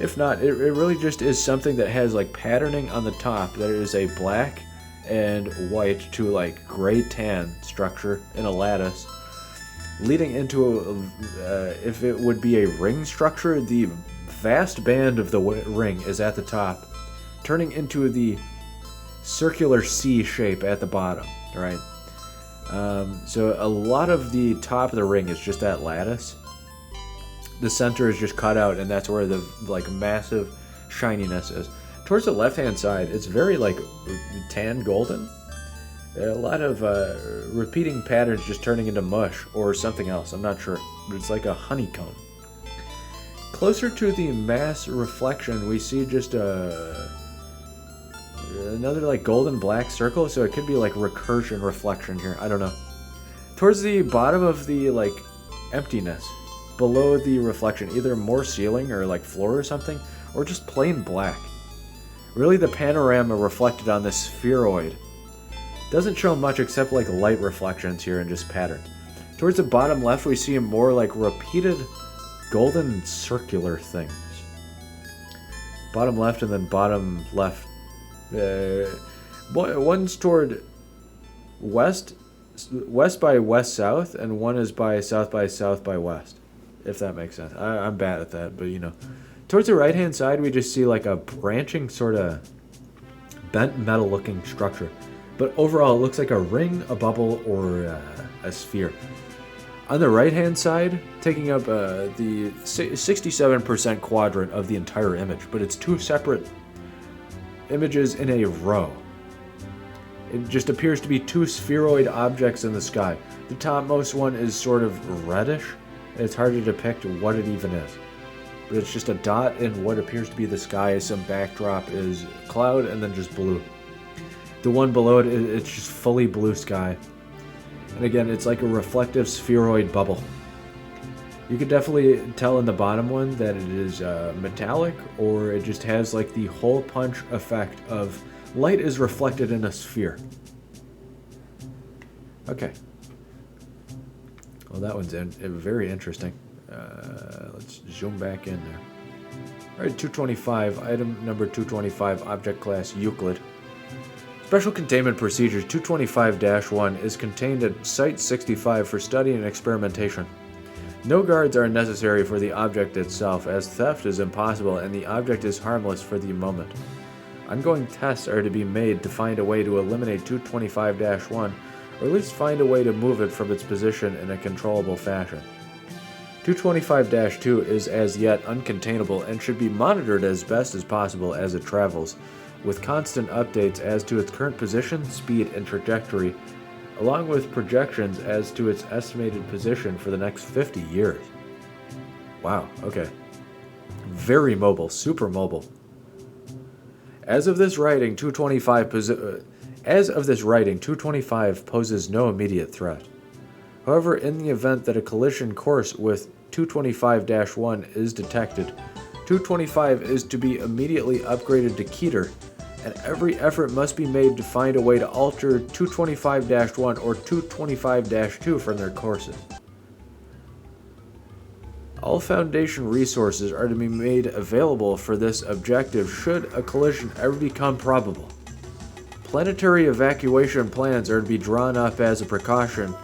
If not, it really just is something that has like patterning on the top that is a black and white to like gray tan structure in a lattice, leading into if it would be a ring structure, the vast band of the ring is at the top, turning into the circular C shape at the bottom, right? So a lot of the top of the ring is just that lattice. The center is just cut out, and that's where the like massive shininess is. Towards the left-hand side, it's very like tan golden. There are a lot of repeating patterns just turning into mush or something else. I'm not sure, but it's like a honeycomb. Closer to the mass reflection, we see just another like golden black circle, so it could be like recursion reflection here. I don't know. Towards the bottom of the like emptiness, below the reflection, either more ceiling or like floor or something, or just plain black. Really, the panorama reflected on this spheroid doesn't show much except like light reflections here and just patterns. Towards the bottom left, we see more like repeated golden circular things. Bottom left and then bottom left. One's toward west by west south, and one is by south by west. If that makes sense. I'm bad at that, but you know. Towards the right hand side, we just see like a branching sort of bent metal-looking structure, but overall it looks like a ring, a bubble, or a sphere. On the right-hand side, taking up the 67% quadrant of the entire image, but it's two separate images in a row. It just appears to be two spheroid objects in the sky. The topmost one is sort of reddish, and it's hard to depict what it even is. But it's just a dot in what appears to be the sky. Some backdrop is cloud and then just blue. The one below it, it's just fully blue sky. And again, it's like a reflective spheroid bubble. You could definitely tell in the bottom one that it is metallic, or it just has like the hole punch effect of light is reflected in a sphere. Okay. Well, that one's very interesting. Let's zoom back in there. Alright, 225, item number 225, object class Euclid. Special Containment Procedures 225-1 is contained at Site 65 for study and experimentation. No guards are necessary for the object itself, as theft is impossible and the object is harmless for the moment. Ongoing tests are to be made to find a way to eliminate 225-1, or at least find a way to move it from its position in a controllable fashion. 225-2 is as yet uncontainable and should be monitored as best as possible as it travels, with constant updates as to its current position, speed, and trajectory, along with projections as to its estimated position for the next 50 years. Wow, okay. Very mobile, super mobile. As of this writing, 225 poses no immediate threat. However, in the event that a collision course with 225-1 is detected, 225 is to be immediately upgraded to Keter, and every effort must be made to find a way to alter 225-1 or 225-2 from their courses. All Foundation resources are to be made available for this objective should a collision ever become probable. Planetary evacuation plans are to be drawn up as a precaution,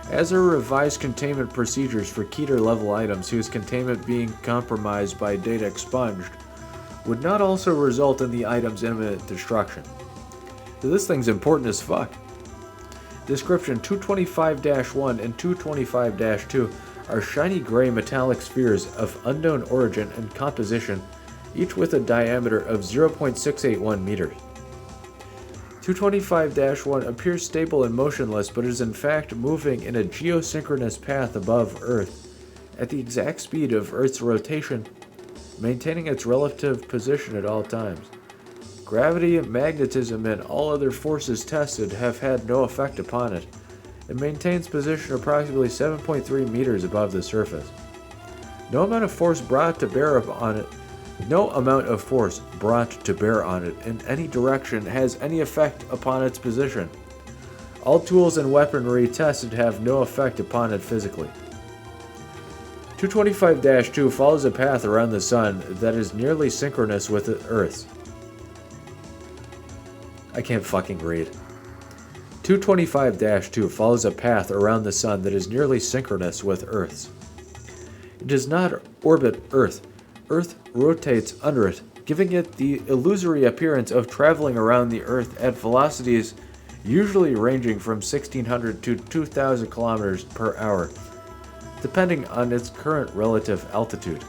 as are revised containment procedures for Keter-level items whose containment being compromised by data expunged would not also result in the item's imminent destruction. So this thing's important as fuck. Description 225-1 and 225-2 are shiny gray metallic spheres of unknown origin and composition, each with a diameter of 0.681 meters. 225-1 appears stable and motionless, but is in fact moving in a geosynchronous path above Earth at the exact speed of Earth's rotation, maintaining its relative position at all times. Gravity, magnetism, and all other forces tested have had no effect upon it. It maintains position approximately 7.3 meters above the surface. No amount of force brought to bear on it in any direction has any effect upon its position. All tools and weaponry tested have no effect upon it physically. 225-2 follows a path around the Sun that is nearly synchronous with Earth's. I can't fucking read. 225-2 follows a path around the Sun that is nearly synchronous with Earth's. It does not orbit Earth. Earth rotates under it, giving it the illusory appearance of traveling around the Earth at velocities usually ranging from 1,600 to 2,000 kilometers per hour, depending on its current relative altitude.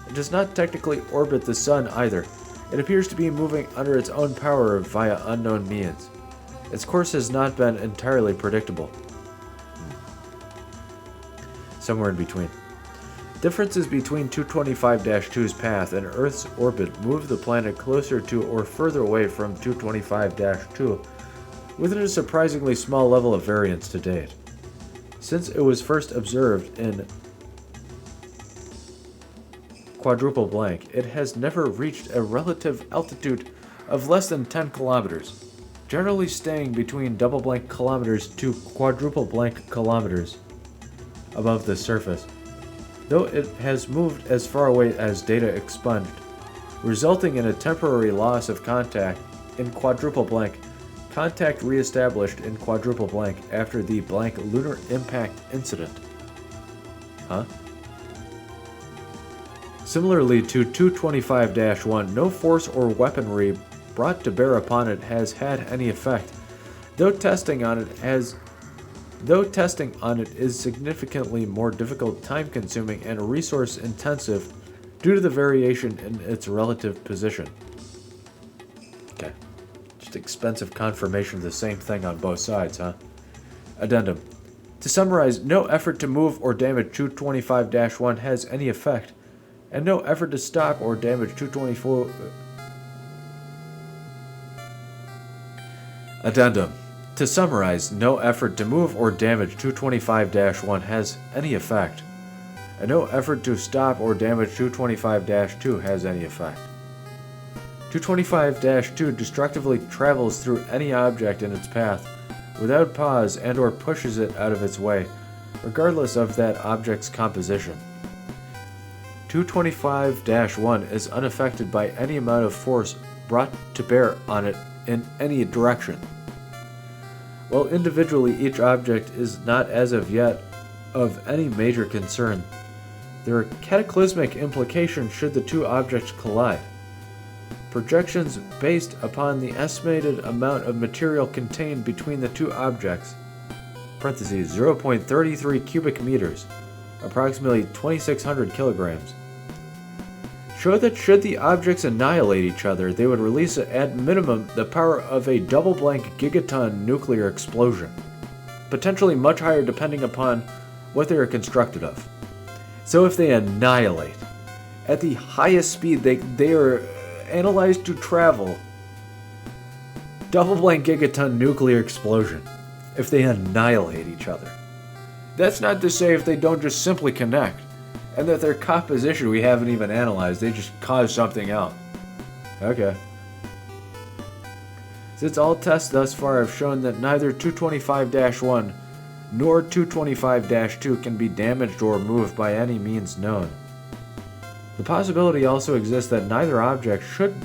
It does not technically orbit the Sun either. It appears to be moving under its own power via unknown means. Its course has not been entirely predictable. Somewhere in between. Differences between 225-2's path and Earth's orbit move the planet closer to or further away from 225-2, within a surprisingly small level of variance to date. Since it was first observed in quadruple blank, it has never reached a relative altitude of less than 10 kilometers, generally staying between double blank kilometers to quadruple blank kilometers above the surface, though it has moved as far away as data expunged, resulting in a temporary loss of contact in quadruple blank, contact re-established in quadruple blank after the blank lunar impact incident. Huh? Similarly to 225-1, no force or weaponry brought to bear upon it has had any effect, though testing on it is significantly more difficult, time-consuming, and resource-intensive due to the variation in its relative position. Okay. Just expensive confirmation of the same thing on both sides, huh? Addendum. To summarize, no effort to move or damage 225-1 has any effect, and no effort to stop or damage 224... Addendum. To summarize, no effort to move or damage 225-1 has any effect, and no effort to stop or damage 225-2 has any effect. 225-2 destructively travels through any object in its path without pause and or pushes it out of its way, regardless of that object's composition. 225-1 is unaffected by any amount of force brought to bear on it in any direction. While individually each object is not as of yet of any major concern, there are cataclysmic implications should the two objects collide. Projections based upon the estimated amount of material contained between the two objects, parentheses 0.33 cubic meters, approximately 2,600 kilograms, show that should the objects annihilate each other, they would release at minimum the power of a double-blank gigaton nuclear explosion, potentially much higher depending upon what they are constructed of. So if they annihilate, at the highest speed they are analyzed to travel, double-blank gigaton nuclear explosion, if they annihilate each other. That's not to say if they don't just simply connect, and that their composition we haven't even analyzed, they just cause something else. Okay. Since all tests thus far have shown that neither 225-1 nor 225-2 can be damaged or moved by any means known, the possibility also exists that neither object should...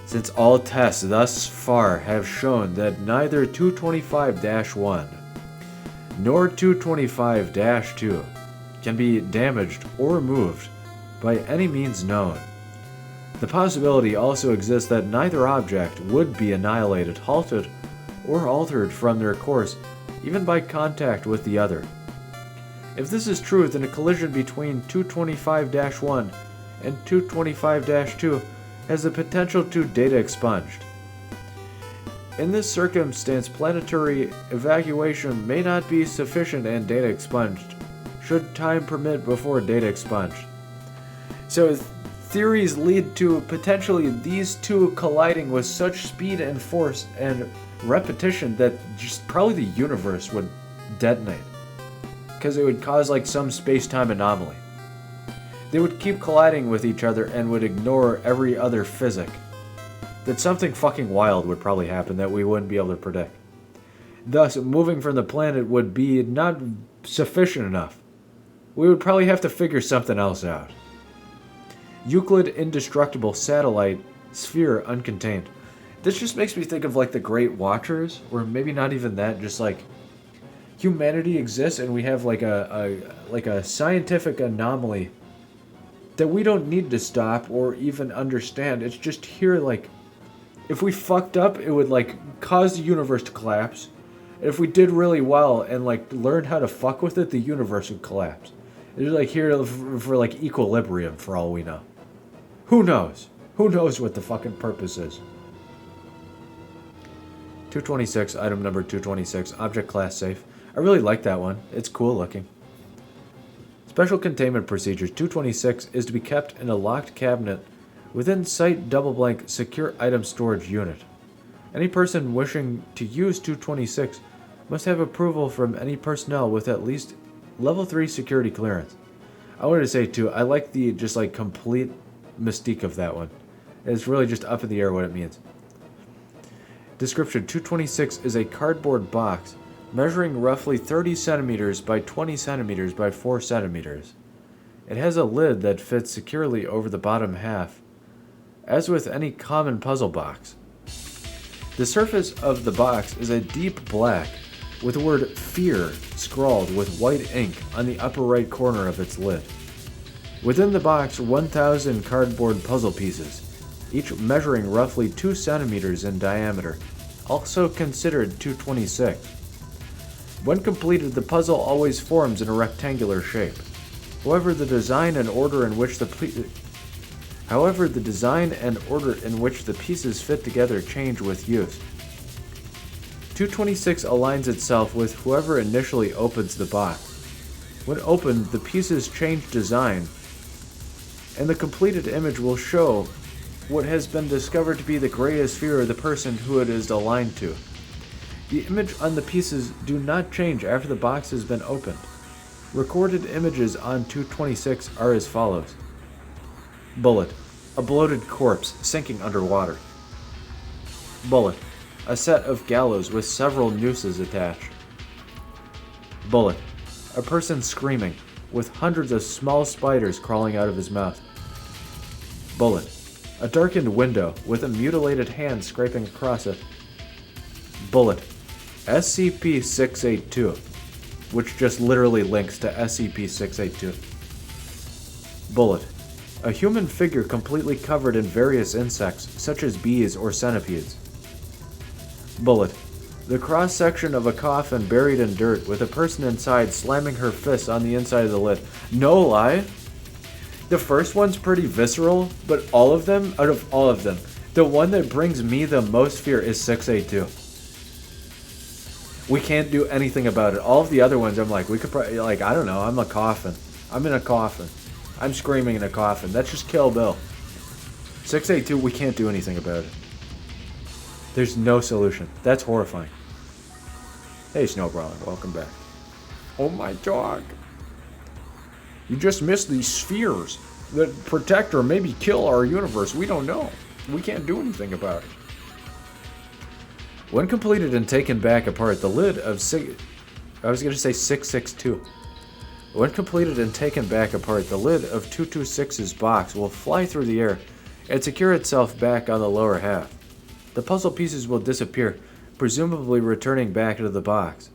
Since all tests thus far have shown that neither 225-1 nor 225-2 can be damaged or moved by any means known, the possibility also exists that neither object would be annihilated, halted, or altered from their course, even by contact with the other. If this is true, then a collision between 225-1 and 225-2 has the potential to data expunged. In this circumstance, planetary evacuation may not be sufficient and data expunged, should time permit before data expunged. So theories lead to potentially these two colliding with such speed and force and repetition that just probably the universe would detonate. Because it would cause like some space-time anomaly. They would keep colliding with each other and would ignore every other physic. That something fucking wild would probably happen that we wouldn't be able to predict. Thus, moving from the planet would be not sufficient enough. We would probably have to figure something else out. Euclid indestructible satellite sphere uncontained. This just makes me think of like the Great Watchers, or maybe not even that, just like humanity exists and we have like a scientific anomaly that we don't need to stop or even understand. It's just here, like, if we fucked up, it would like cause the universe to collapse. And if we did really well and like learned how to fuck with it, the universe would collapse. It's like here for like equilibrium for all we know. Who knows? Who knows what the fucking purpose is? 226, item number 226, object class safe. I really like that one. It's cool looking. Special containment procedures. 226 is to be kept in a locked cabinet within site double-blank secure item storage unit. Any person wishing to use 226 must have approval from any personnel with at least level 3 security clearance. I wanted to say too, I like the just like complete mystique of that one. It's really just up in the air what it means. Description. 226 is a cardboard box measuring roughly 30 centimeters by 20 centimeters by 4 centimeters. It has a lid that fits securely over the bottom half, as with any common puzzle box. The surface of the box is a deep black, with the word FEAR scrawled with white ink on the upper right corner of its lid. Within the box, 1,000 cardboard puzzle pieces, each measuring roughly 2 centimeters in diameter, also considered 226. When completed, the puzzle always forms in a rectangular shape. However, the design and order in which the pieces fit together change with use. 226 aligns itself with whoever initially opens the box. When opened, the pieces change design, and the completed image will show what has been discovered to be the greatest fear of the person who it is aligned to. The image on the pieces do not change after the box has been opened. Recorded images on 226 are as follows. Bullet. A bloated corpse sinking underwater. Bullet. A set of gallows with several nooses attached. Bullet. A person screaming, with hundreds of small spiders crawling out of his mouth. Bullet. A darkened window with a mutilated hand scraping across it. Bullet. SCP-682, which just literally links to SCP-682. Bullet. A human figure completely covered in various insects, such as bees or centipedes. Bullet. The cross-section of a coffin buried in dirt with a person inside slamming her fist on the inside of the lid. No lie. The first one's pretty visceral, but out of all of them, the one that brings me the most fear is 682. We can't do anything about it. All of the other ones, I'm like, we could probably, I don't know, I'm a coffin. I'm in a coffin. I'm screaming in a coffin. That's just Kill Bill. 682, we can't do anything about it. There's no solution. That's horrifying. Hey, Snowbrawler, welcome back. Oh my dog. You just missed these spheres that protect or maybe kill our universe. We don't know. We can't do anything about it. When completed and taken back apart, the lid of 662. When completed and taken back apart, the lid of 226's box will fly through the air and secure itself back on the lower half. The puzzle pieces will disappear, presumably returning back into the box.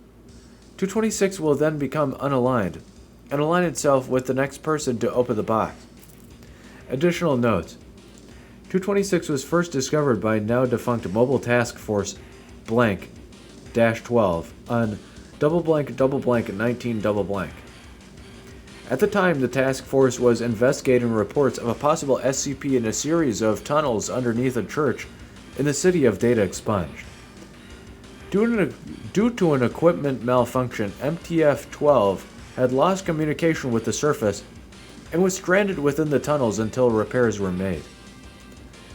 226 will then become unaligned and align itself with the next person to open the box. Additional notes. 226 was first discovered by now defunct Mobile Task Force blank-12 on double blank 19 double blank. At the time, the task force was investigating reports of a possible SCP in a series of tunnels underneath a church in the city of Data Expunged. Due to an equipment malfunction, MTF-12 had lost communication with the surface and was stranded within the tunnels until repairs were made.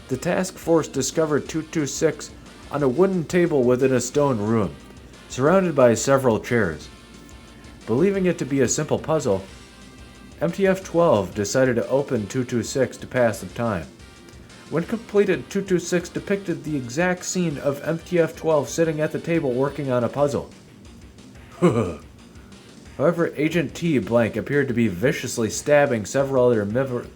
The task force discovered 226 on a wooden table within a stone room, surrounded by several chairs. Believing it to be a simple puzzle, MTF-12 decided to open 226 to pass the time. When completed, 226 depicted the exact scene of MTF-12 sitting at the table working on a puzzle. However, Agent T blank appeared to be viciously stabbing several other members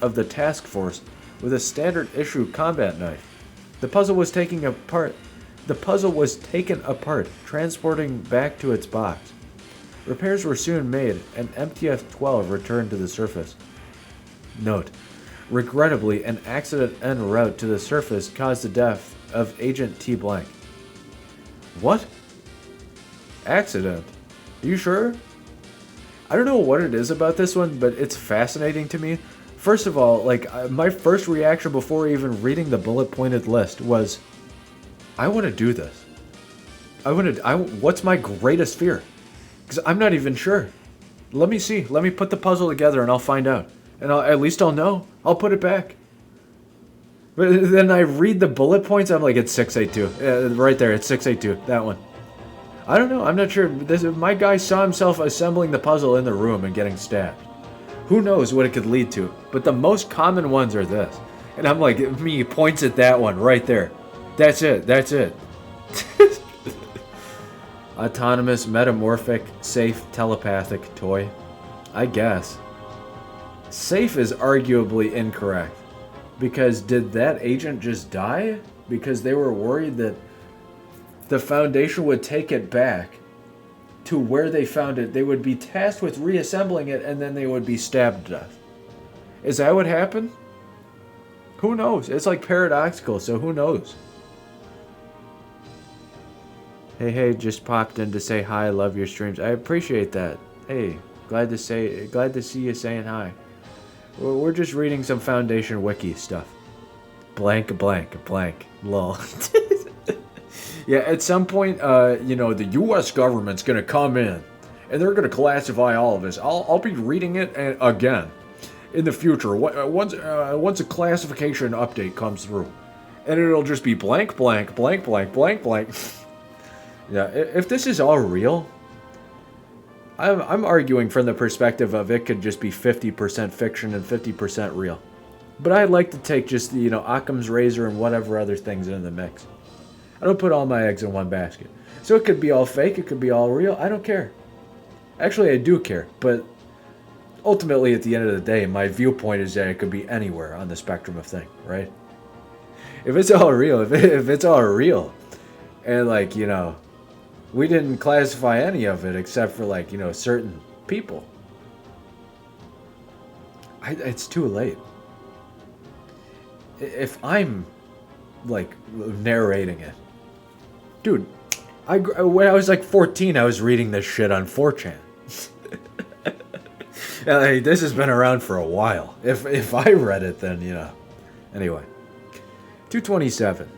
of the task force with a standard issue combat knife. The puzzle was taken apart, transporting back to its box. Repairs were soon made, and MTF-12 returned to the surface. Note: regrettably, an accident en route to the surface caused the death of Agent T blank. What? Accident? Are you sure? I don't know what it is about this one, but it's fascinating to me. First of all, my first reaction before even reading the bullet-pointed list was, I want to do this. What's my greatest fear? Because I'm not even sure. Let me see. Let me put the puzzle together and I'll find out. And at least I'll know. I'll put it back. But then I read the bullet points, I'm like, it's 682. Right there, it's 682. That one. I don't know. I'm not sure. My guy saw himself assembling the puzzle in the room and getting stabbed. Who knows what it could lead to? But the most common ones are this. And I'm like, me points at that one right there. That's it. That's it. Autonomous, metamorphic, safe, telepathic toy. I guess. Safe is arguably incorrect. Because did that agent just die? Because they were worried that the Foundation would take it back to where they found it, they would be tasked with reassembling it, and then they would be stabbed to death. Is that what happened? Who knows? It's like paradoxical, so who knows? Hey, just popped in to say hi. I love your streams. I appreciate that. Hey, glad to see you saying hi. We're just reading some Foundation Wiki stuff. Blank, lol. Yeah, at some point, the U.S. government's gonna come in, and they're gonna classify all of this. I'll be reading it again in the future. Once a classification update comes through, and it'll just be blank. Yeah, if this is all real, I'm arguing from the perspective of it could just be 50% fiction and 50% real. But I'd like to take just, Occam's razor and whatever other things in the mix. I don't put all my eggs in one basket. So it could be all fake, it could be all real, I don't care. Actually, I do care, but ultimately at the end of the day, my viewpoint is that it could be anywhere on the spectrum of thing, right? If it's all real, if it's all real, and we didn't classify any of it except for certain people. It's too late. If I'm narrating it, dude, when I was 14, I was reading this shit on 4chan. This has been around for a while. If I read it, then Anyway, 227.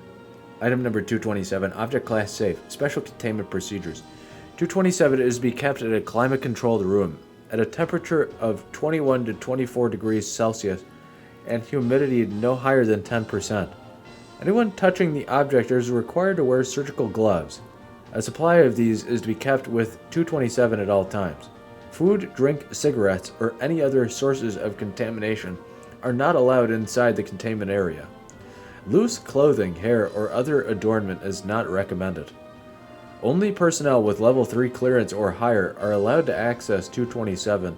Item number 227, Object Class Safe, Special Containment Procedures. 227 is to be kept in a climate-controlled room at a temperature of 21 to 24 degrees Celsius and humidity no higher than 10%. Anyone touching the object is required to wear surgical gloves. A supply of these is to be kept with 227 at all times. Food, drink, cigarettes, or any other sources of contamination are not allowed inside the containment area. Loose clothing, hair, or other adornment is not recommended. Only personnel with level 3 clearance or higher are allowed to access 227,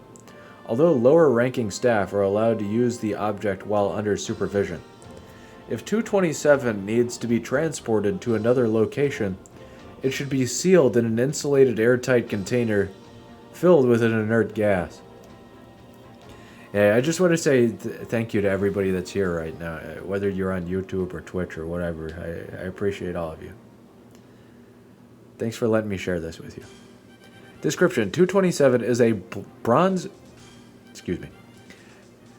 although lower-ranking staff are allowed to use the object while under supervision. If 227 needs to be transported to another location, it should be sealed in an insulated airtight container filled with an inert gas. Yeah, I just want to say thank you to everybody that's here right now, whether you're on YouTube or Twitch or whatever. I appreciate all of you. Thanks for letting me share this with you. Description: 227 is a bronze... Excuse me.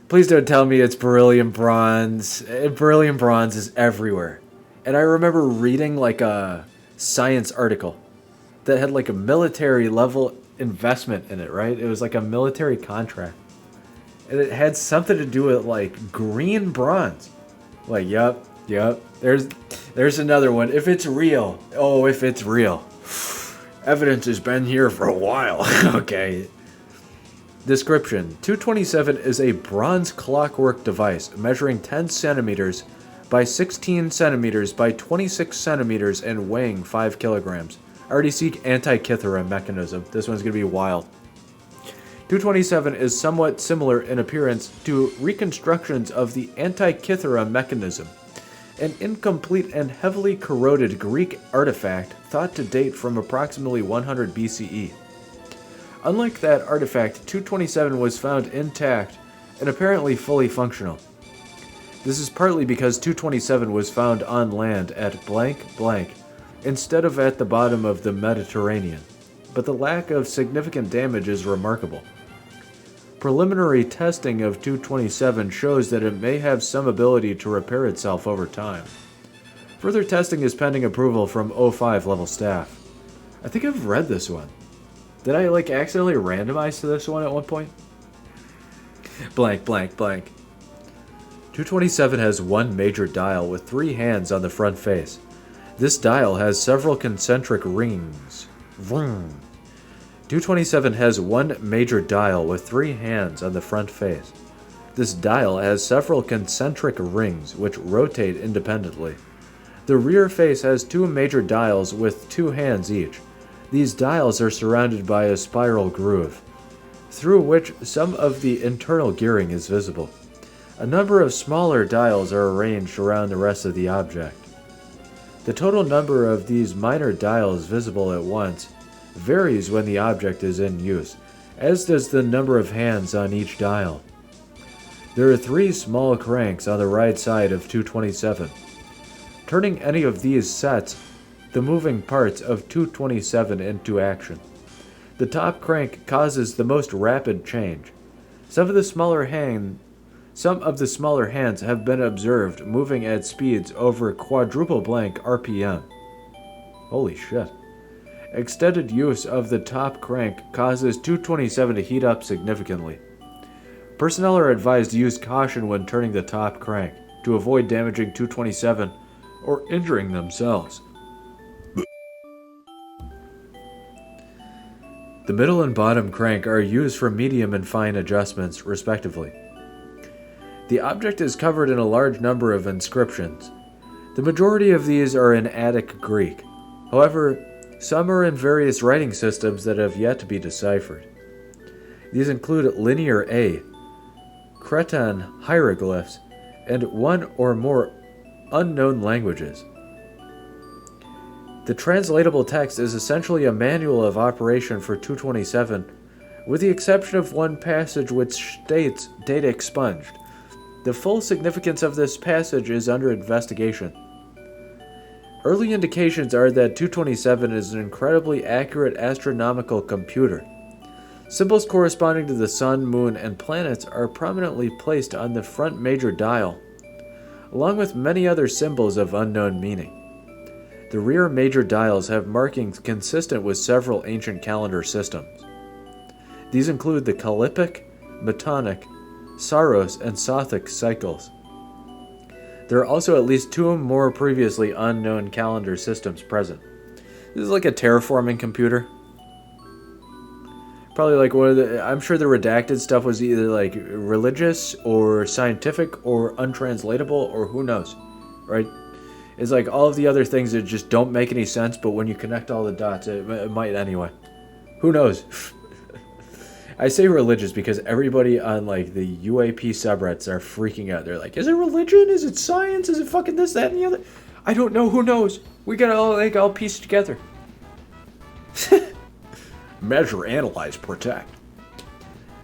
Please don't tell me it's beryllium bronze. Beryllium bronze is everywhere. And I remember reading a science article that had a military level investment in it, right? It was a military contract. And it had something to do with green bronze. Yup. There's another one. If it's real. Oh, if it's real. Evidence has been here for a while. Okay. Description: 227 is a bronze clockwork device measuring 10 centimeters by 16 centimeters by 26 centimeters and weighing 5 kilograms. I already see Antikythera mechanism. This one's going to be wild. 227 is somewhat similar in appearance to reconstructions of the Antikythera mechanism, an incomplete and heavily corroded Greek artifact thought to date from approximately 100 BCE. Unlike that artifact, 227 was found intact and apparently fully functional. This is partly because 227 was found on land at blank blank instead of at the bottom of the Mediterranean, but the lack of significant damage is remarkable. Preliminary testing of 227 shows that it may have some ability to repair itself over time. Further testing is pending approval from O5 level staff. I think I've read this one. Did I accidentally randomize to this one at one point? Blank. 227 has one major dial with 3 hands on the front face. This dial has several concentric rings. Vroom. 227 has one major dial with 3 hands on the front face. This dial has several concentric rings which rotate independently. The rear face has 2 major dials with 2 hands each. These dials are surrounded by a spiral groove, through which some of the internal gearing is visible. A number of smaller dials are arranged around the rest of the object. The total number of these minor dials visible at once varies when the object is in use, as does the number of hands on each dial. There are 3 small cranks on the right side of 227. Turning any of these sets the moving parts of 227 into action. The top crank causes the most rapid change. Some of the smaller hands have been observed moving at speeds over quadruple blank RPM. Holy shit. Extended use of the top crank causes 227 to heat up significantly. Personnel are advised to use caution when turning the top crank to avoid damaging 227 or injuring themselves. The middle and bottom crank are used for medium and fine adjustments, respectively. The object is covered in a large number of inscriptions. The majority of these are in Attic Greek. However, some are in various writing systems that have yet to be deciphered. These include Linear A, Cretan hieroglyphs, and 1 or more unknown languages. The translatable text is essentially a manual of operation for 227, with the exception of one passage which states data expunged. The full significance of this passage is under investigation. Early indications are that 227 is an incredibly accurate astronomical computer. Symbols corresponding to the sun, moon, and planets are prominently placed on the front major dial, along with many other symbols of unknown meaning. The rear major dials have markings consistent with several ancient calendar systems. These include the Kalippic, Metonic, Saros, and Sothic cycles. There are also at least 2 more previously unknown calendar systems present. This is like a terraforming computer. Probably like one of I'm sure the redacted stuff was either like religious or scientific or untranslatable or who knows, right? It's like all of the other things that just don't make any sense, but when you connect all the dots, it might anyway. Who knows? I say religious because everybody on like the UAP subreddits are freaking out. They're like, is it religion? Is it science? Is it fucking this, that, and the other? I don't know. Who knows? We gotta all piece together. Measure, analyze, protect.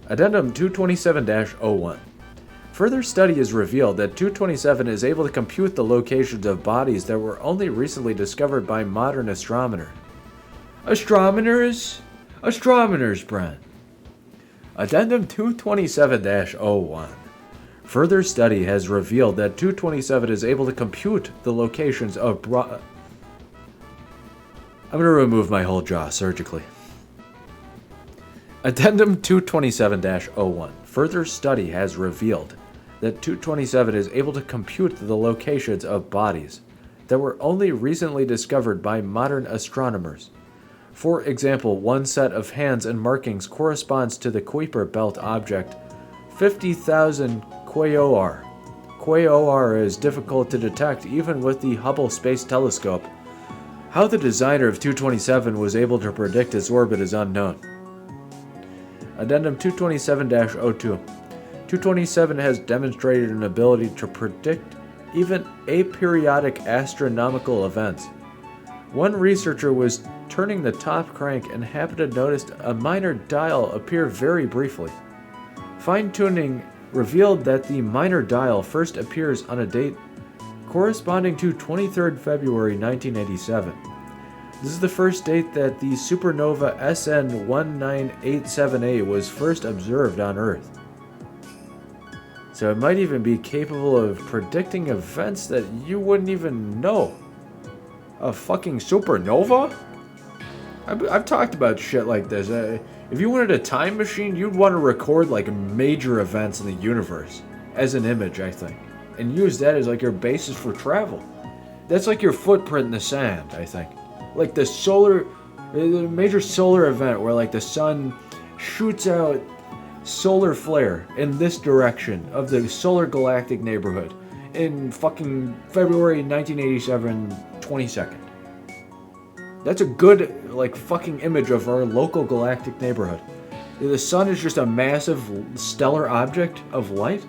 Addendum 227-01. Further study has revealed that 227 is able to compute the locations of bodies that were only recently discovered by modern astronomers. Astronomers, Brent. Addendum 227-01. Further study has revealed that 227 is able to compute the locations of I'm going to remove my whole jaw surgically. Addendum 227-01. Further study has revealed that 227 is able to compute the locations of bodies that were only recently discovered by modern astronomers. For example, one set of hands and markings corresponds to the Kuiper Belt object 50,000 Quaoar. Quaoar is difficult to detect even with the Hubble Space Telescope. How the designer of 227 was able to predict its orbit is unknown. Addendum 227-02. 227 has demonstrated an ability to predict even aperiodic astronomical events. One researcher was turning the top crank and happened to notice a minor dial appear very briefly. Fine-tuning revealed that the minor dial first appears on a date corresponding to 23rd February 1987. This is the first date that the supernova SN 1987A was first observed on Earth. So it might even be capable of predicting events that you wouldn't even know. A fucking supernova? I've talked about shit like this. If you wanted a time machine, you'd want to record like major events in the universe as an image, I think, and use that as like your basis for travel. That's like your footprint in the sand, I think. Like the major solar event where like the sun shoots out solar flare in this direction of the solar galactic neighborhood in fucking February 1987, 22nd. That's a good like fucking image of our local galactic neighborhood. The sun is just a massive stellar object of light,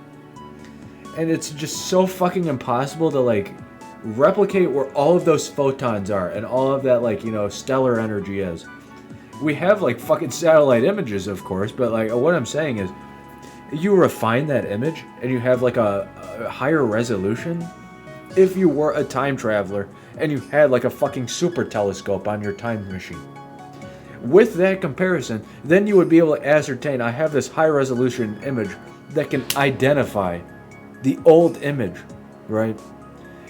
and it's just so fucking impossible to like replicate where all of those photons are and all of that like, you know, stellar energy is. We have like fucking satellite images, of course, but like what I'm saying is, you refine that image and you have like a higher resolution. If you were a time traveler and you had like a fucking super telescope on your time machine, with that comparison, then you would be able to ascertain, I have this high resolution image that can identify the old image, right?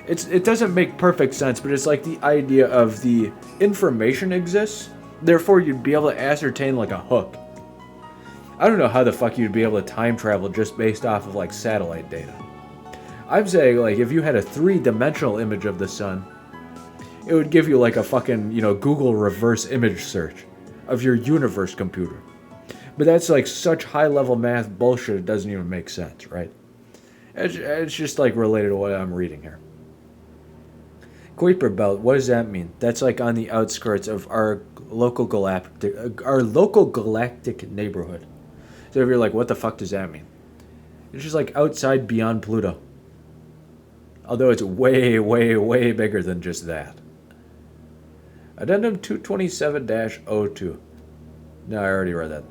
It doesn't make perfect sense, but it's like the idea of the information exists, therefore you'd be able to ascertain like a hook. I don't know how the fuck you'd be able to time travel just based off of like satellite data. I'm saying like if you had a 3-dimensional image of the sun, it would give you like a fucking, Google reverse image search of your universe computer. But that's like such high level math bullshit, it doesn't even make sense, right? It's just like related to what I'm reading here. Kuiper Belt, what does that mean? That's like on the outskirts of our local galactic neighborhood. So if you're like, what the fuck does that mean? It's just like outside beyond Pluto. Although it's way, way, way bigger than just that. Addendum 227-02. No, I already read that.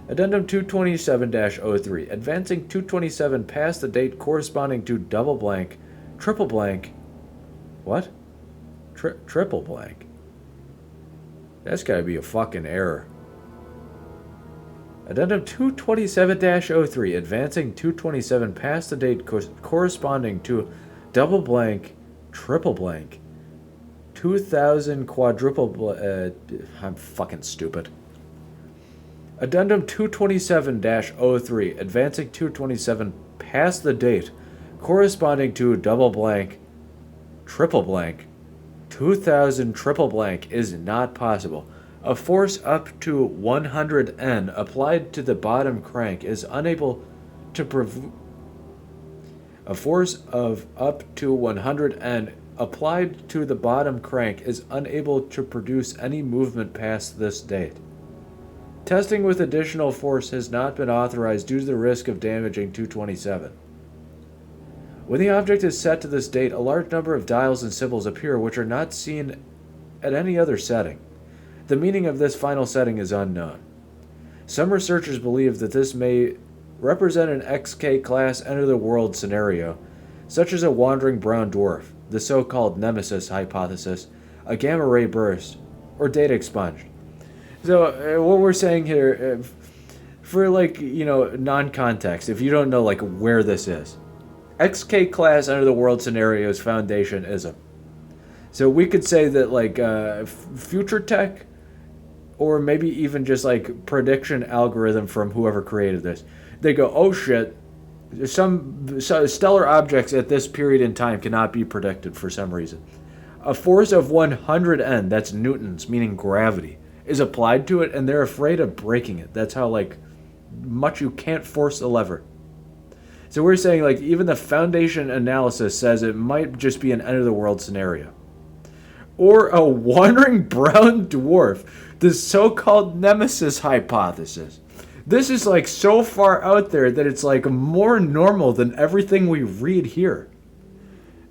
Addendum 227-03. Advancing 227 past the date corresponding to double blank, triple blank. What? Triple blank. That's gotta be a fucking error. Addendum 227-03. Advancing 227 past the date corresponding to double blank, triple blank, 2000 quadruple I'm fucking stupid. Addendum 227-03. Advancing 227 past the date corresponding to double blank, triple blank, 2000 triple blank is not possible. A force up to 100 N applied to the bottom crank is unable to A force of up to 100 N applied to the bottom crank is unable to produce any movement past this date. Testing with additional force has not been authorized due to the risk of damaging 227. When the object is set to this date, a large number of dials and symbols appear which are not seen at any other setting. The meaning of this final setting is unknown. Some researchers believe that this may represent an XK class Enter the World scenario, such as a wandering brown dwarf, the so-called Nemesis hypothesis, a gamma ray burst, or data expunged. So what we're saying here, for like, non-context, if you don't know like where this is, XK class Enter the World scenario's foundation-ism. So we could say that like future tech, or maybe even just like prediction algorithm from whoever created this. They go, oh shit, some stellar objects at this period in time cannot be predicted for some reason. A force of 100 N, that's newtons, meaning gravity, is applied to it, and they're afraid of breaking it. That's how like much you can't force the lever. So we're saying like even the foundation analysis says it might just be an Enter the World scenario. Or a wandering brown dwarf, the so-called Nemesis hypothesis. This is like so far out there that it's like more normal than everything we read here.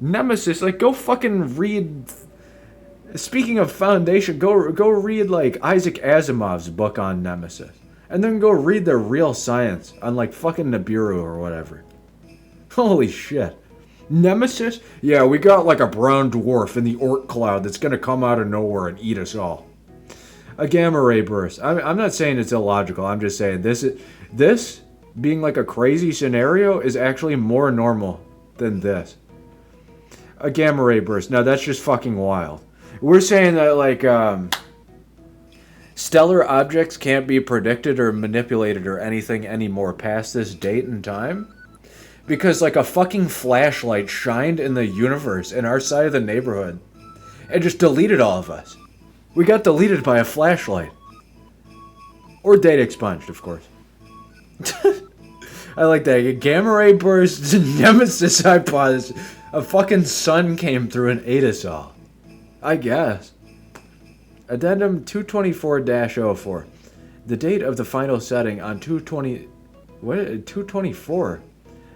Nemesis, like go fucking read. Speaking of foundation, go read like Isaac Asimov's book on Nemesis, and then go read the Real Science on like fucking Nibiru or whatever. Holy shit. Nemesis? Yeah, we got like a brown dwarf in the Oort cloud that's gonna come out of nowhere and eat us all. A gamma ray burst. I'm not saying it's illogical. I'm just saying this being like a crazy scenario is actually more normal than this. A gamma ray burst. Now that's just fucking wild. We're saying that like stellar objects can't be predicted or manipulated or anything anymore past this date and time. Because like a fucking flashlight shined in the universe in our side of the neighborhood and just deleted all of us. We got deleted by a flashlight. Or data expunged, of course. I like that. A gamma ray burst, Nemesis hypothesis. A fucking sun came through and ate us all. I guess. Addendum 224-04. The date of the final setting on 224?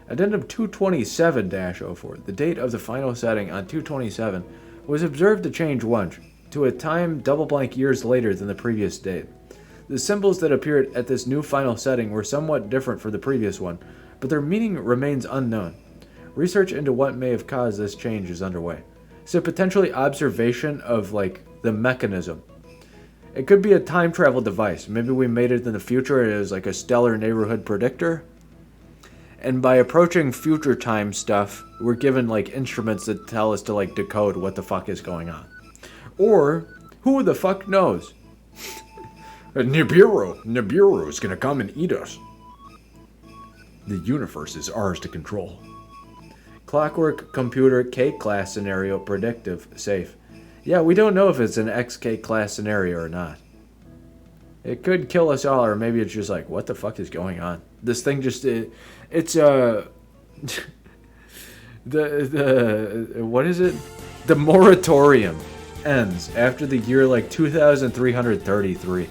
Addendum 227-04. The date of the final setting on 227 was observed to change once, to a time double blank years later than the previous date. The symbols that appeared at this new final setting were somewhat different from the previous one, but their meaning remains unknown. Research into what may have caused this change is underway. So potentially observation of, like, the mechanism. It could be a time travel device. Maybe we made it in the future and it was like a stellar neighborhood predictor. And by approaching future time stuff, we're given, like, instruments that tell us to, like, decode what the fuck is going on. Or, who the fuck knows? Nibiru is gonna come and eat us. The universe is ours to control. Clockwork Computer K-Class Scenario Predictive Safe. Yeah, we don't know if it's an XK class scenario or not. It could kill us all, or maybe it's just like, what the fuck is going on? This thing just, it's what is it? The moratorium ends after the year, like, 2333.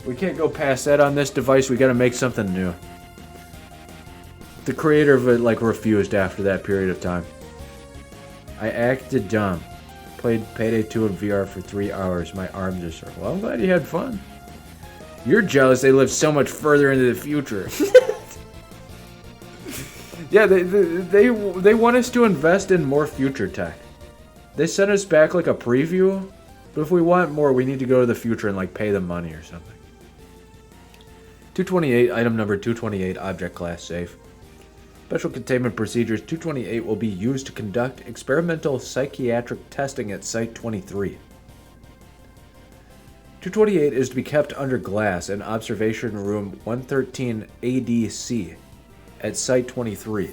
We can't go past that on this device. We gotta make something new. The creator of it, like, refused after that period of time. I acted dumb. Played Payday 2 in VR for 3 hours. My arms are sore. Well, I'm glad you had fun. You're jealous they live so much further into the future. Yeah, they want us to invest in more future tech. They sent us back, like, a preview, but if we want more, we need to go to the future and, like, pay them money or something. 228, item number 228, object class safe. Special containment procedures 228 will be used to conduct experimental psychiatric testing at Site-23. 228 is to be kept under glass in Observation Room 113 ADC at Site-23.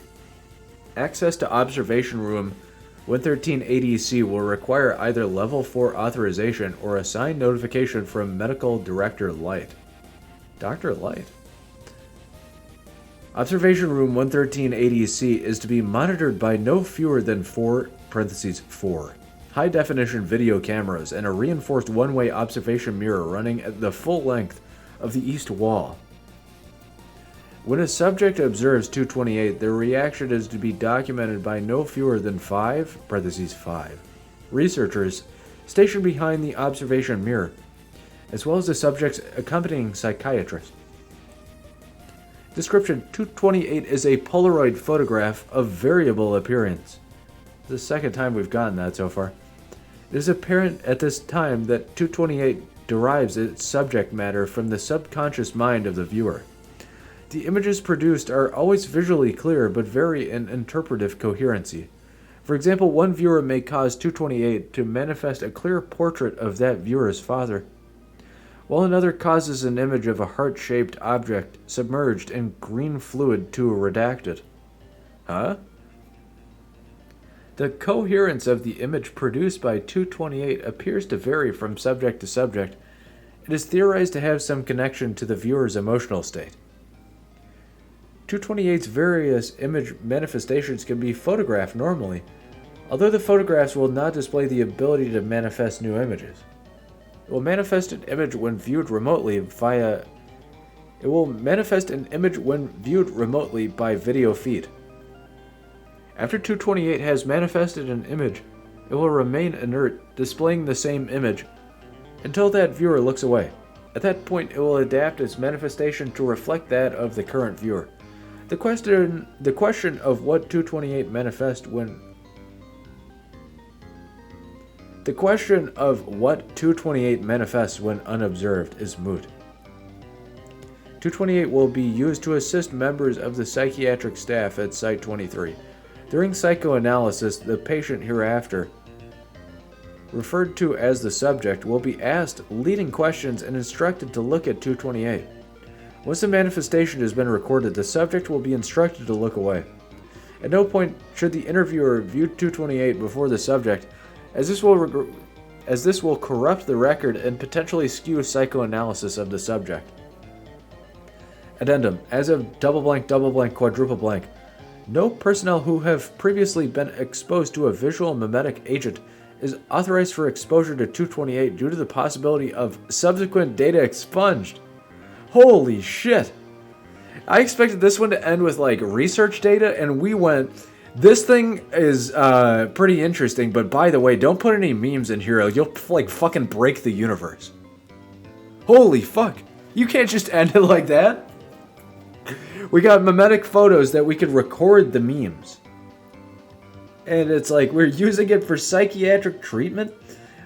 Access to Observation Room 113 ADC will require either Level 4 authorization or a signed notification from Medical Director Light. Dr. Light? Observation Room 113 ADC is to be monitored by no fewer than 4 high-definition video cameras and a reinforced one-way observation mirror running at the full length of the east wall. When a subject observes 228, their reaction is to be documented by no fewer than 5 researchers stationed behind the observation mirror, as well as the subject's accompanying psychiatrist. Description: 228 is a Polaroid photograph of variable appearance. This is the second time we've gotten that so far. It is apparent at this time that 228 derives its subject matter from the subconscious mind of the viewer. The images produced are always visually clear but vary in interpretive coherency. For example, one viewer may cause 228 to manifest a clear portrait of that viewer's father, while another causes an image of a heart-shaped object submerged in green fluid to redact it. Huh? The coherence of the image produced by 228 appears to vary from subject to subject. It is theorized to have some connection to the viewer's emotional state. 228's various image manifestations can be photographed normally, although the photographs will not display the ability to manifest new images. It will manifest an image when viewed remotely by video feed. After 228 has manifested an image, it will remain inert, displaying the same image, until that viewer looks away. At that point, it will adapt its manifestation to reflect that of the current viewer. The question of what 228 manifests when unobserved is moot. 228 will be used to assist members of the psychiatric staff at Site-23. During psychoanalysis, the patient hereafter, referred to as the subject, will be asked leading questions and instructed to look at 228. Once the manifestation has been recorded, the subject will be instructed to look away. At no point should the interviewer view 228 before the subject, as this will corrupt the record and potentially skew psychoanalysis of the subject. Addendum: as of double blank, quadruple blank, no personnel who have previously been exposed to a visual mimetic agent is authorized for exposure to 228 due to the possibility of subsequent data expunged. Holy shit! I expected this one to end with, like, research data, and we went, this thing is pretty interesting, but by the way, don't put any memes in here, you'll, like, fucking break the universe. Holy fuck. You can't just end it like that. We got mimetic photos that we could record the memes. And it's like, we're using it for psychiatric treatment?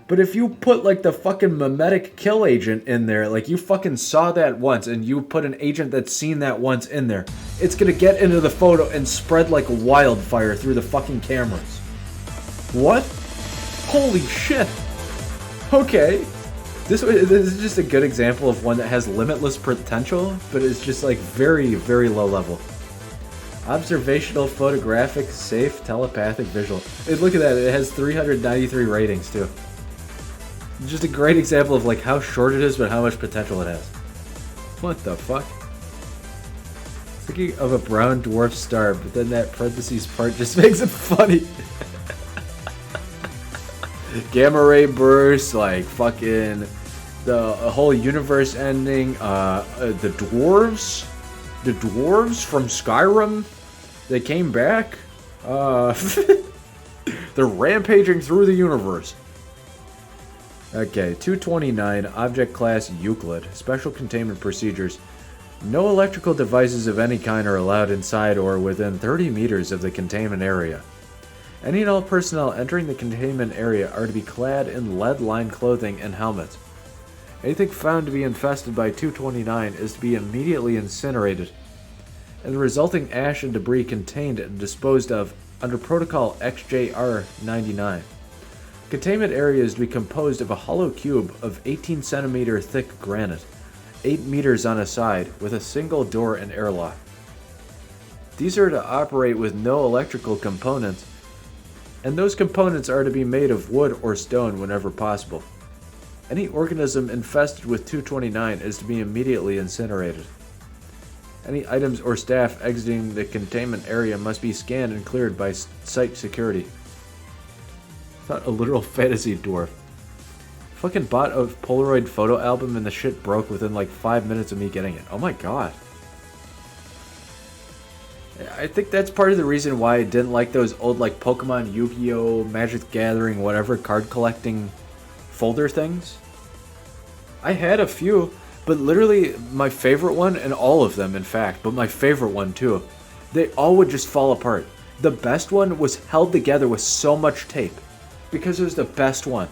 But if you put like the fucking mimetic kill agent in there, like you fucking saw that once and you put an agent that's seen that once in there, it's gonna get into the photo and spread like wildfire through the fucking cameras. What? Holy shit. Okay. This is just a good example of one that has limitless potential, but it's just like very, very low level. Observational, photographic, safe, telepathic, visual. Hey, look at that, it has 393 ratings too. Just a great example of like how short it is, but how much potential it has. What the fuck? Thinking of a brown dwarf star, but then that parentheses part just makes it funny. Gamma ray burst, like fucking the whole universe ending. The dwarves from Skyrim, they came back. They're rampaging through the universe. Okay, 229, Object Class Euclid. Special containment procedures. No electrical devices of any kind are allowed inside or within 30 meters of the containment area. Any and all personnel entering the containment area are to be clad in lead-lined clothing and helmets. Anything found to be infested by 229 is to be immediately incinerated, and the resulting ash and debris contained and disposed of under Protocol XJR-99. Containment area is to be composed of a hollow cube of 18 centimeter thick granite, 8 meters on a side, with a single door and airlock. These are to operate with no electrical components, and those components are to be made of wood or stone whenever possible. Any organism infested with 229 is to be immediately incinerated. Any items or staff exiting the containment area must be scanned and cleared by site security. Not a literal fantasy dwarf. Fucking bought a Polaroid photo album and the shit broke within like 5 minutes of me getting it. Oh my god. I think that's part of the reason why I didn't like those old like Pokemon, Yu-Gi-Oh, Magic the Gathering, whatever card collecting folder things. I had a few, but literally my favorite one, and all of them in fact, but my favorite one too, they all would just fall apart. The best one was held together with so much tape, because it was the best one.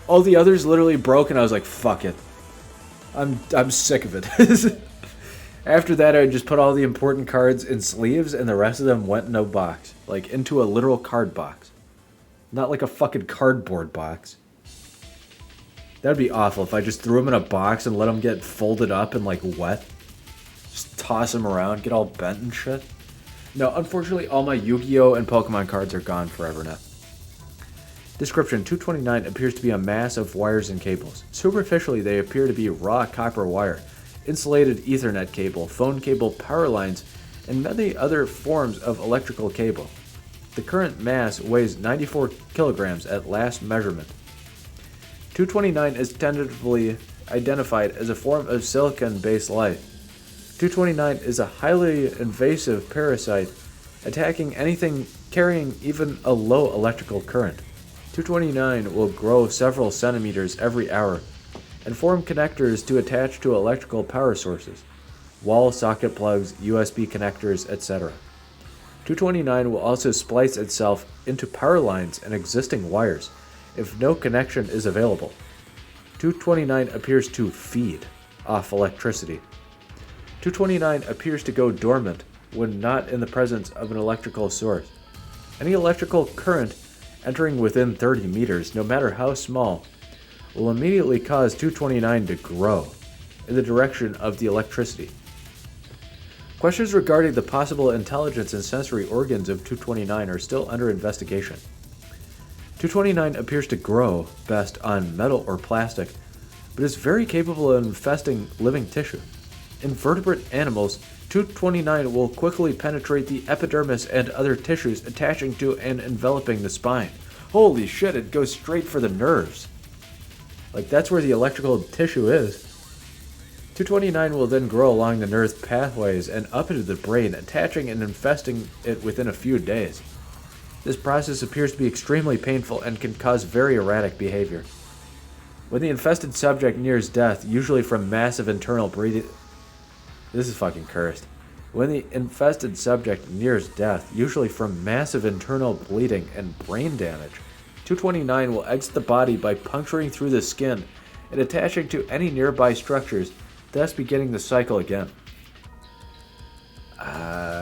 All the others literally broke and I was like, fuck it. I'm sick of it. After that, I just put all the important cards in sleeves and the rest of them went in a box. Like, into a literal card box. Not like a fucking cardboard box. That'd be awful if I just threw them in a box and let them get folded up and, like, wet. Just toss them around, get all bent and shit. No, unfortunately, all my Yu-Gi-Oh! And Pokemon cards are gone forever now. Description: 229 appears to be a mass of wires and cables. Superficially, they appear to be raw copper wire, insulated Ethernet cable, phone cable, power lines, and many other forms of electrical cable. The current mass weighs 94 kilograms at last measurement. 229 is tentatively identified as a form of silicon-based life. 229 is a highly invasive parasite, attacking anything carrying even a low electrical current. 229 will grow several centimeters every hour and form connectors to attach to electrical power sources, wall socket plugs, USB connectors, etc. 229 will also splice itself into power lines and existing wires if no connection is available. 229 appears to feed off electricity. 229 appears to go dormant when not in the presence of an electrical source. Any electrical current entering within 30 meters, no matter how small, will immediately cause 229 to grow in the direction of the electricity. Questions regarding the possible intelligence and sensory organs of 229 are still under investigation. 229 appears to grow best on metal or plastic, but is very capable of infesting living tissue. In vertebrate animals, 229 will quickly penetrate the epidermis and other tissues attaching to and enveloping the spine. Holy shit, it goes straight for the nerves. Like, that's where the electrical tissue is. 229 will then grow along the nerve pathways and up into the brain, attaching and infesting it within a few days. This process appears to be extremely painful and can cause very erratic behavior. When the infested subject nears death, usually from massive internal bleeding... This is fucking cursed. When the infested subject nears death, usually from massive internal bleeding and brain damage, 229 will exit the body by puncturing through the skin and attaching to any nearby structures, thus beginning the cycle again.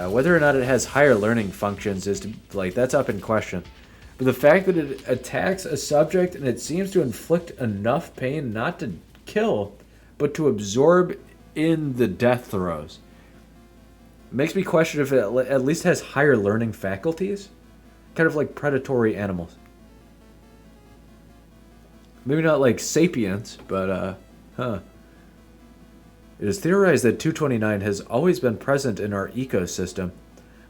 Whether or not it has higher learning functions is, that's up in question. But the fact that it attacks a subject and it seems to inflict enough pain not to kill, but to absorb in the death throes, makes me question if it at least has higher learning faculties. Kind of like predatory animals. Maybe not like sapiens, but, It is theorized that 229 has always been present in our ecosystem,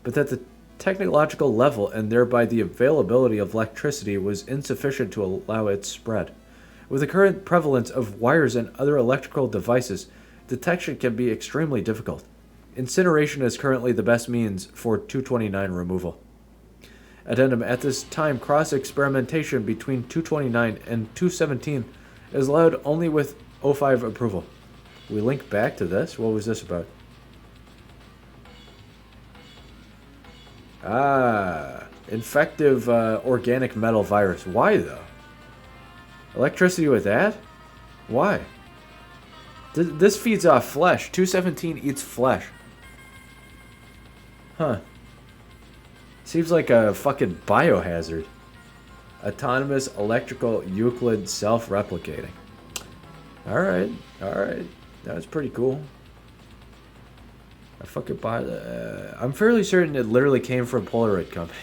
but that the technological level and thereby the availability of electricity was insufficient to allow its spread. With the current prevalence of wires and other electrical devices, detection can be extremely difficult. Incineration is currently the best means for 229 removal. Addendum: at this time, cross-experimentation between 229 and 217 is allowed only with O5 approval. We link back to this? What was this about? Infective organic metal virus. Why, though? Electricity with that? Why? This feeds off flesh. 217 eats flesh. Huh. Seems like a fucking biohazard. Autonomous electrical Euclid self-replicating. Alright, alright. That was pretty cool. I fucking buy that. I'm fairly certain it literally came from Polaroid Company.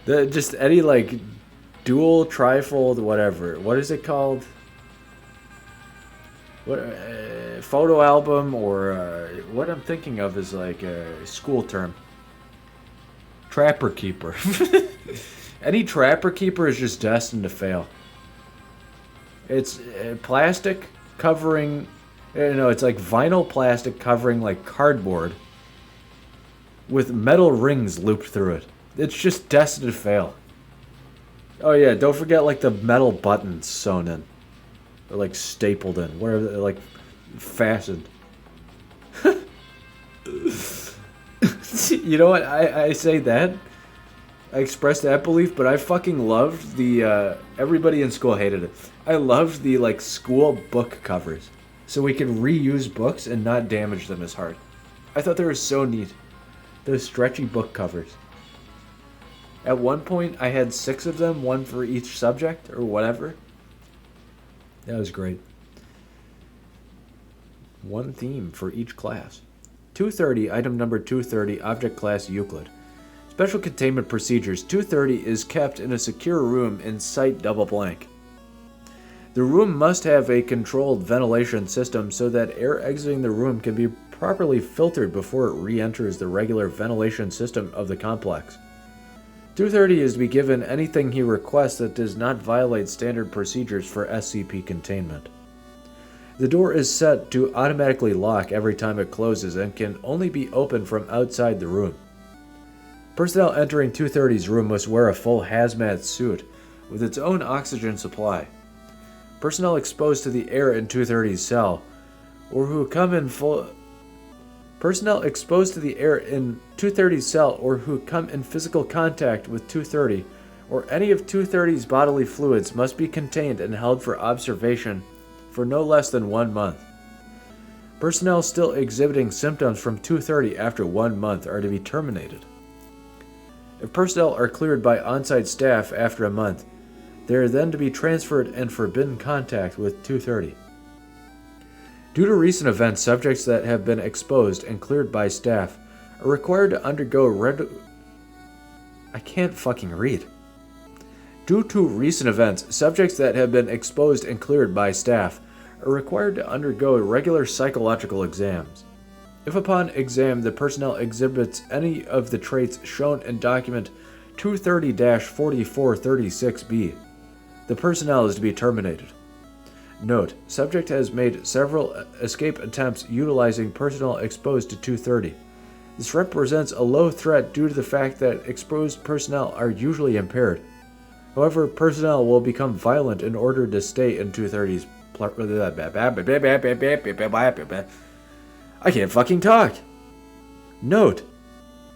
Just any, like, dual, trifold, whatever. What is it called? What photo album, or what I'm thinking of is like a school term. Trapper keeper. Any trapper keeper is just destined to fail. It's plastic covering, it's like vinyl plastic covering like cardboard with metal rings looped through it. It's just destined to fail. Oh yeah, don't forget like the metal buttons sewn in. Or like stapled in, whatever, they're like fastened. You know what, I say that, I express that belief, but I fucking loved the, everybody in school hated it. I loved the, like, school book covers. So we could reuse books and not damage them as hard. I thought they were so neat. Those stretchy book covers. At one point, I had 6 of them, one for each subject, or whatever. That was great. One theme for each class. 230, item number 230, object class Euclid. Special containment procedures. 230 is kept in a secure room in site double blank. The room must have a controlled ventilation system so that air exiting the room can be properly filtered before it re-enters the regular ventilation system of the complex. 230 is to be given anything he requests that does not violate standard procedures for SCP containment. The door is set to automatically lock every time it closes and can only be opened from outside the room. Personnel entering 230's room must wear a full hazmat suit with its own oxygen supply. Personnel exposed to the air in 230's cell, or who come in physical contact with 230, or any of 230's bodily fluids, must be contained and held for observation for no less than 1 month. Personnel still exhibiting symptoms from 230 after 1 month are to be terminated. If personnel are cleared by on-site staff after a month, they are then to be transferred and forbidden contact with 230. Due to recent events, subjects that have been exposed and cleared by staff are required to undergo I can't fucking read. Due to recent events, subjects that have been exposed and cleared by staff are required to undergo regular psychological exams. If upon exam the personnel exhibits any of the traits shown in document 230-4436B, the personnel is to be terminated. Note: subject has made several escape attempts utilizing personnel exposed to 230. This represents a low threat due to the fact that exposed personnel are usually impaired. However, personnel will become violent in order to stay in 230's. I can't fucking talk! Note: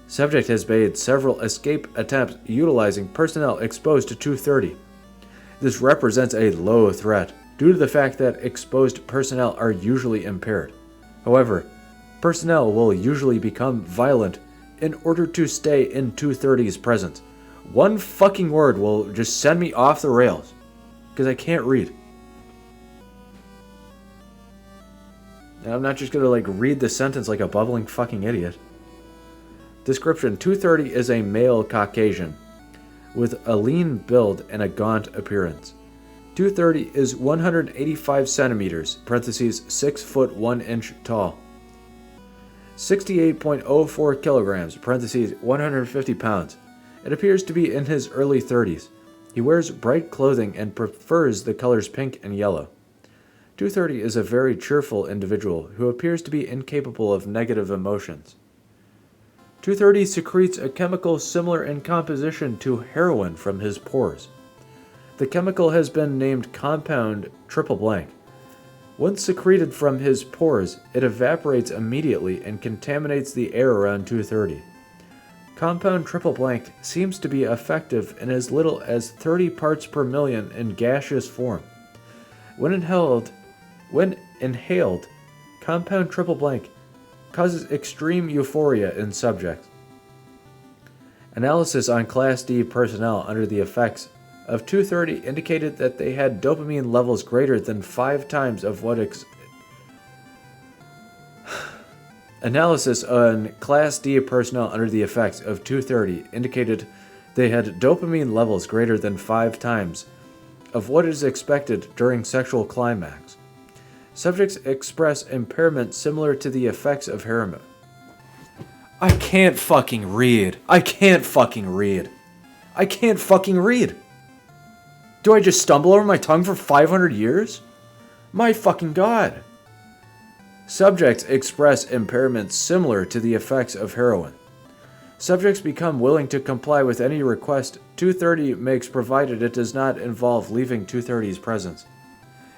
Subject has made several escape attempts utilizing personnel exposed to 230. This represents a low threat, due to the fact that exposed personnel are usually impaired. However, personnel will usually become violent in order to stay in 230's presence. One fucking word will just send me off the rails, because I can't read. And I'm not just gonna read the sentence like a bubbling fucking idiot. Description: 230 is a male Caucasian, with a lean build and a gaunt appearance. 230 is 185 centimeters, parentheses 6 foot 1 inch tall. 68.04 kilograms, parentheses 150 pounds. It appears to be in his early 30s. He wears bright clothing and prefers the colors pink and yellow. 230 is a very cheerful individual who appears to be incapable of negative emotions. 230 secretes a chemical similar in composition to heroin from his pores. The chemical has been named compound triple blank. Once secreted from his pores, it evaporates immediately and contaminates the air around 230. Compound triple blank seems to be effective in as little as 30 parts per million in gaseous form. When inhaled, compound triple blank causes extreme euphoria in subjects. Analysis on Class D personnel under the effects of 230 indicated that they had dopamine levels greater than 5 times of what Analysis on Class D personnel under the effects of 230 indicated they had dopamine levels greater than 5 times of what is expected during sexual climax. Subjects express impairment similar to the effects of heroin. I can't fucking read. I can't fucking read. I can't fucking read. Do I just stumble over my tongue for 500 years? My fucking god. Subjects express impairments similar to the effects of heroin. Subjects become willing to comply with any request 230 makes provided it does not involve leaving 230's presence.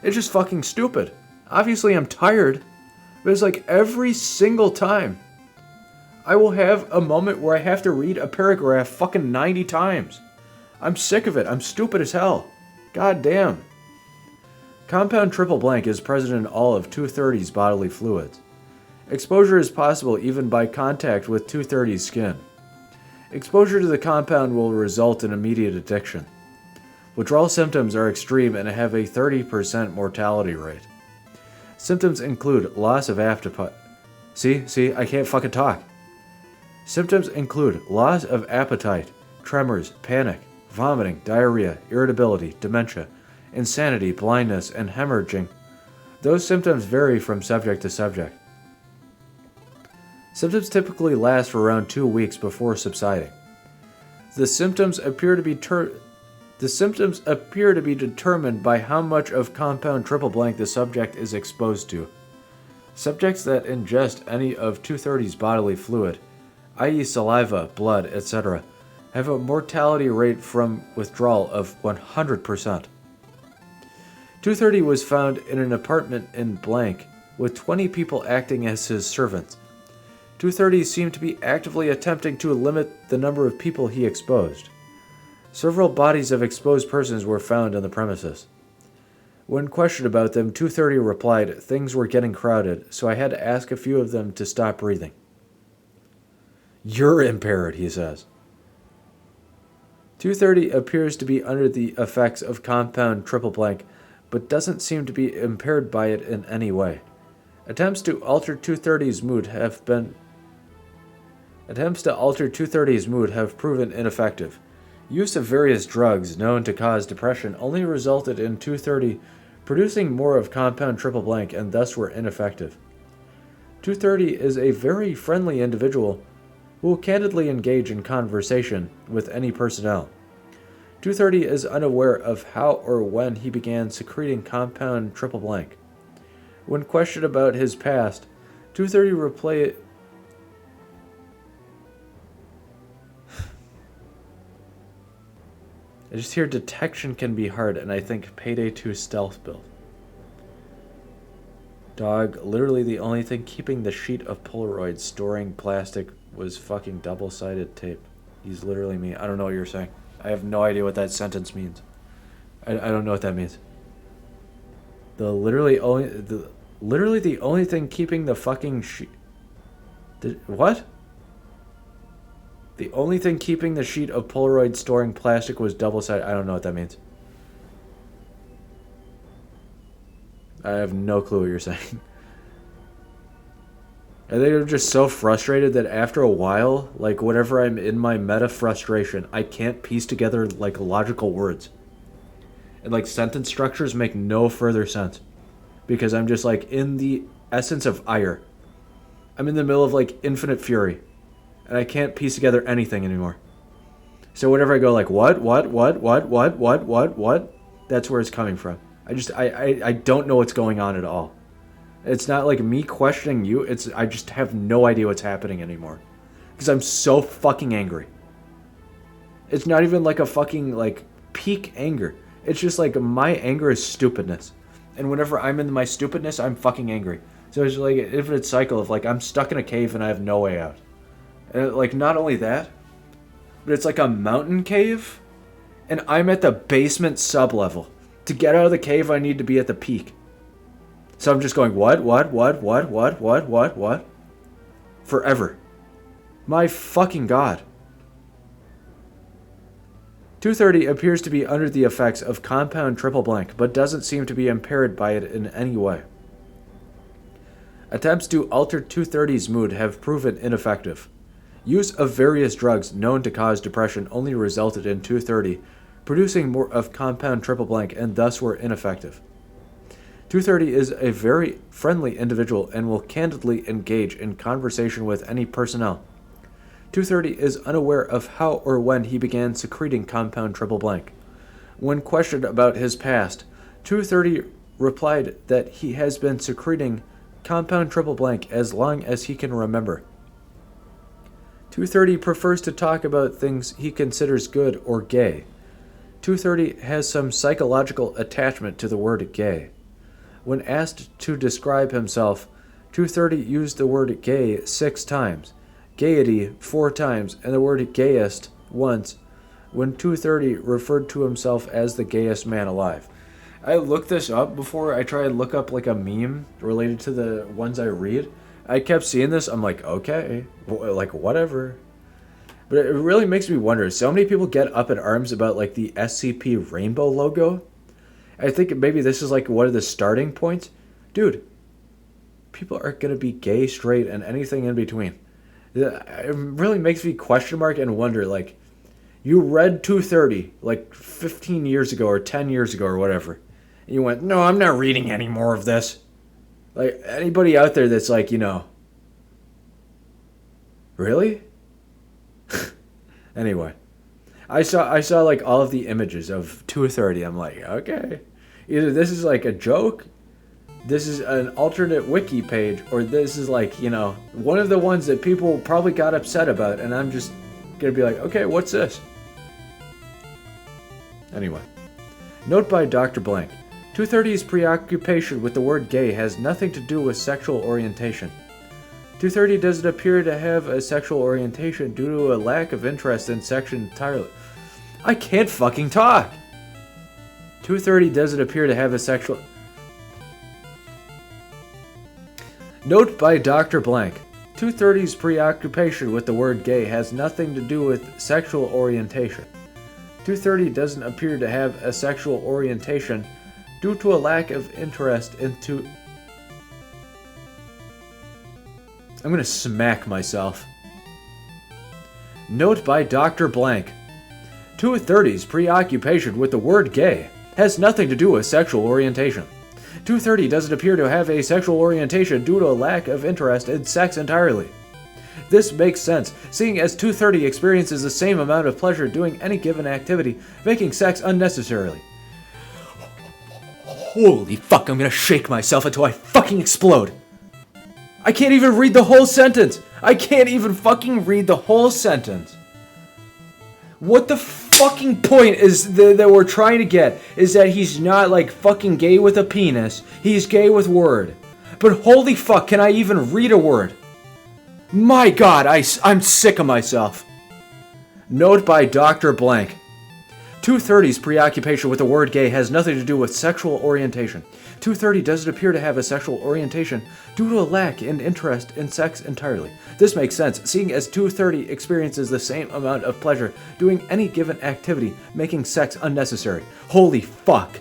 It's just fucking stupid. Obviously I'm tired, but it's like every single time I will have a moment where I have to read a paragraph fucking 90 times. I'm sick of it. I'm stupid as hell. God damn. Compound triple blank is present in all of 230's bodily fluids. Exposure is possible even by contact with 230's skin. Exposure to the compound will result in immediate addiction. Withdrawal symptoms are extreme and have a 30% mortality rate. Symptoms include loss of appetite. See, I can't fucking talk. Symptoms include loss of appetite, tremors, panic, vomiting, diarrhea, irritability, dementia, insanity, blindness, and hemorrhaging. Those symptoms vary from subject to subject. Symptoms typically last for around 2 weeks before subsiding. The symptoms appear to be determined by how much of compound triple blank the subject is exposed to. Subjects that ingest any of 230's bodily fluid, i.e. saliva, blood, etc., have a mortality rate from withdrawal of 100%. 230 was found in an apartment in blank, with 20 people acting as his servants. 230 seemed to be actively attempting to limit the number of people he exposed. Several bodies of exposed persons were found on the premises. When questioned about them, 230 replied, "Things were getting crowded, so I had to ask a few of them to stop breathing." "You're impaired," he says. 230 appears to be under the effects of compound triple blank, but doesn't seem to be impaired by it in any way. Attempts to alter 230's mood have proven ineffective. Use of various drugs known to cause depression only resulted in 230 producing more of compound triple blank and thus were ineffective. 230 is a very friendly individual who will candidly engage in conversation with any personnel. 230 is unaware of how or when he began secreting compound triple blank. When questioned about his past, 230 replied, I just hear detection can be hard, and I think Payday 2 stealth build. Dog, literally the only thing keeping the sheet of Polaroid storing plastic was fucking double-sided tape. He's literally me. I don't know what you're saying. I have no idea what that sentence means. I don't know what that means. Literally the only thing keeping the fucking sheet... What? The only thing keeping the sheet of Polaroid storing plastic was double-sided. I don't know what that means. I have no clue what you're saying. I think I'm just so frustrated that after a while, like whenever I'm in my meta frustration, I can't piece together like logical words. And like sentence structures make no further sense. Because I'm just like in the essence of ire. I'm in the middle of like infinite fury. And I can't piece together anything anymore. So whenever I go like, what, that's where it's coming from. I don't know what's going on at all. It's not like me questioning you. I just have no idea what's happening anymore. Because I'm so fucking angry. It's not even like a fucking like peak anger. It's just like my anger is stupidness. And whenever I'm in my stupidness, I'm fucking angry. So it's like an infinite cycle of like I'm stuck in a cave and I have no way out. And like not only that, but it's like a mountain cave. And I'm at the basement sublevel. To get out of the cave, I need to be at the peak. So I'm just going, what? Forever. My fucking god. 230 appears to be under the effects of compound triple blank, but doesn't seem to be impaired by it in any way. Attempts to alter 230's mood have proven ineffective. Use of various drugs known to cause depression only resulted in 230 producing more of compound triple blank and thus were ineffective. 230 is a very friendly individual and will candidly engage in conversation with any personnel. 230 is unaware of how or when he began secreting compound triple blank. When questioned about his past, 230 replied that he has been secreting compound triple blank as long as he can remember. 230 prefers to talk about things he considers good or gay. 230 has some psychological attachment to the word gay. When asked to describe himself, 230 used the word gay 6 times, gaiety 4 times, and the word gayest once, when 230 referred to himself as the gayest man alive. I looked this up before I tried to look up like a meme related to the ones I read. I kept seeing this, I'm like, okay, like whatever. But it really makes me wonder, so many people get up in arms about like the SCP rainbow logo. I think maybe this is like one of the starting points. Dude, people are going to be gay, straight, and anything in between. It really makes me question mark and wonder, like, you read 230 like 15 years ago or 10 years ago or whatever. And you went, no, I'm not reading any more of this. Like, anybody out there that's like, you know, really? Anyway, I saw like all of the images of 230. I'm like, okay, either this is like a joke, this is an alternate wiki page, or this is like, you know, one of the ones that people probably got upset about, and I'm just gonna be like, okay, what's this? Anyway, note by Dr. Blank. 230's preoccupation with the word gay has nothing to do with sexual orientation. 230 doesn't appear to have a sexual orientation due to a lack of interest in sex entirely. I can't fucking talk! 230 doesn't appear to have a sexual... Note by Dr. Blank. 230's preoccupation with the word gay has nothing to do with sexual orientation. 230 doesn't appear to have a sexual orientation due to a lack of interest into... I'm gonna smack myself. Note by Dr. Blank. 230's preoccupation with the word gay has nothing to do with sexual orientation. 230 doesn't appear to have a sexual orientation due to a lack of interest in sex entirely. This makes sense, seeing as 230 experiences the same amount of pleasure doing any given activity, making sex unnecessarily. Holy fuck, I'm gonna shake myself until I fucking explode. I can't even read the whole sentence. I can't even fucking read the whole sentence. What the fucking point is that we're trying to get is that he's not like fucking gay with a penis. He's gay with word. But holy fuck, can I even read a word? My god, I'm sick of myself. Note by Dr. Blank. 230's preoccupation with the word gay has nothing to do with sexual orientation. 230 doesn't appear to have a sexual orientation due to a lack in interest in sex entirely. This makes sense, seeing as 230 experiences the same amount of pleasure doing any given activity, making sex unnecessary. Holy fuck.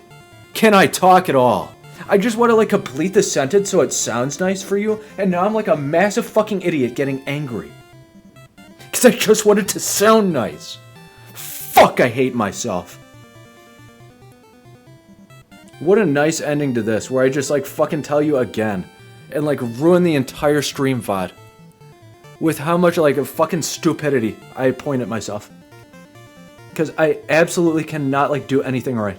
Can I talk at all? I just want to like complete the sentence so it sounds nice for you, and now I'm like a massive fucking idiot getting angry. Because I just want it to sound nice. Fuck, I hate myself. What a nice ending to this, where I just like fucking tell you again, and like ruin the entire stream VOD. With how much like a fucking stupidity I point at myself. Because I absolutely cannot like do anything right.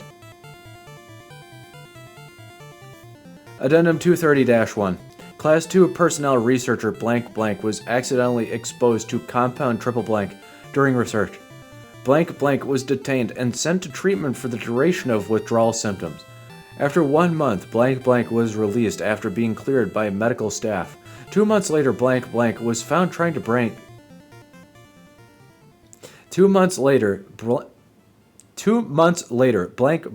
Addendum 230-1. Class 2 personnel researcher blank blank was accidentally exposed to compound triple blank during research. Blank blank was detained and sent to treatment for the duration of withdrawal symptoms. After 1 month, blank blank was released after being cleared by medical staff. 2 months later, blank blank was found trying to break. 2 months later, blank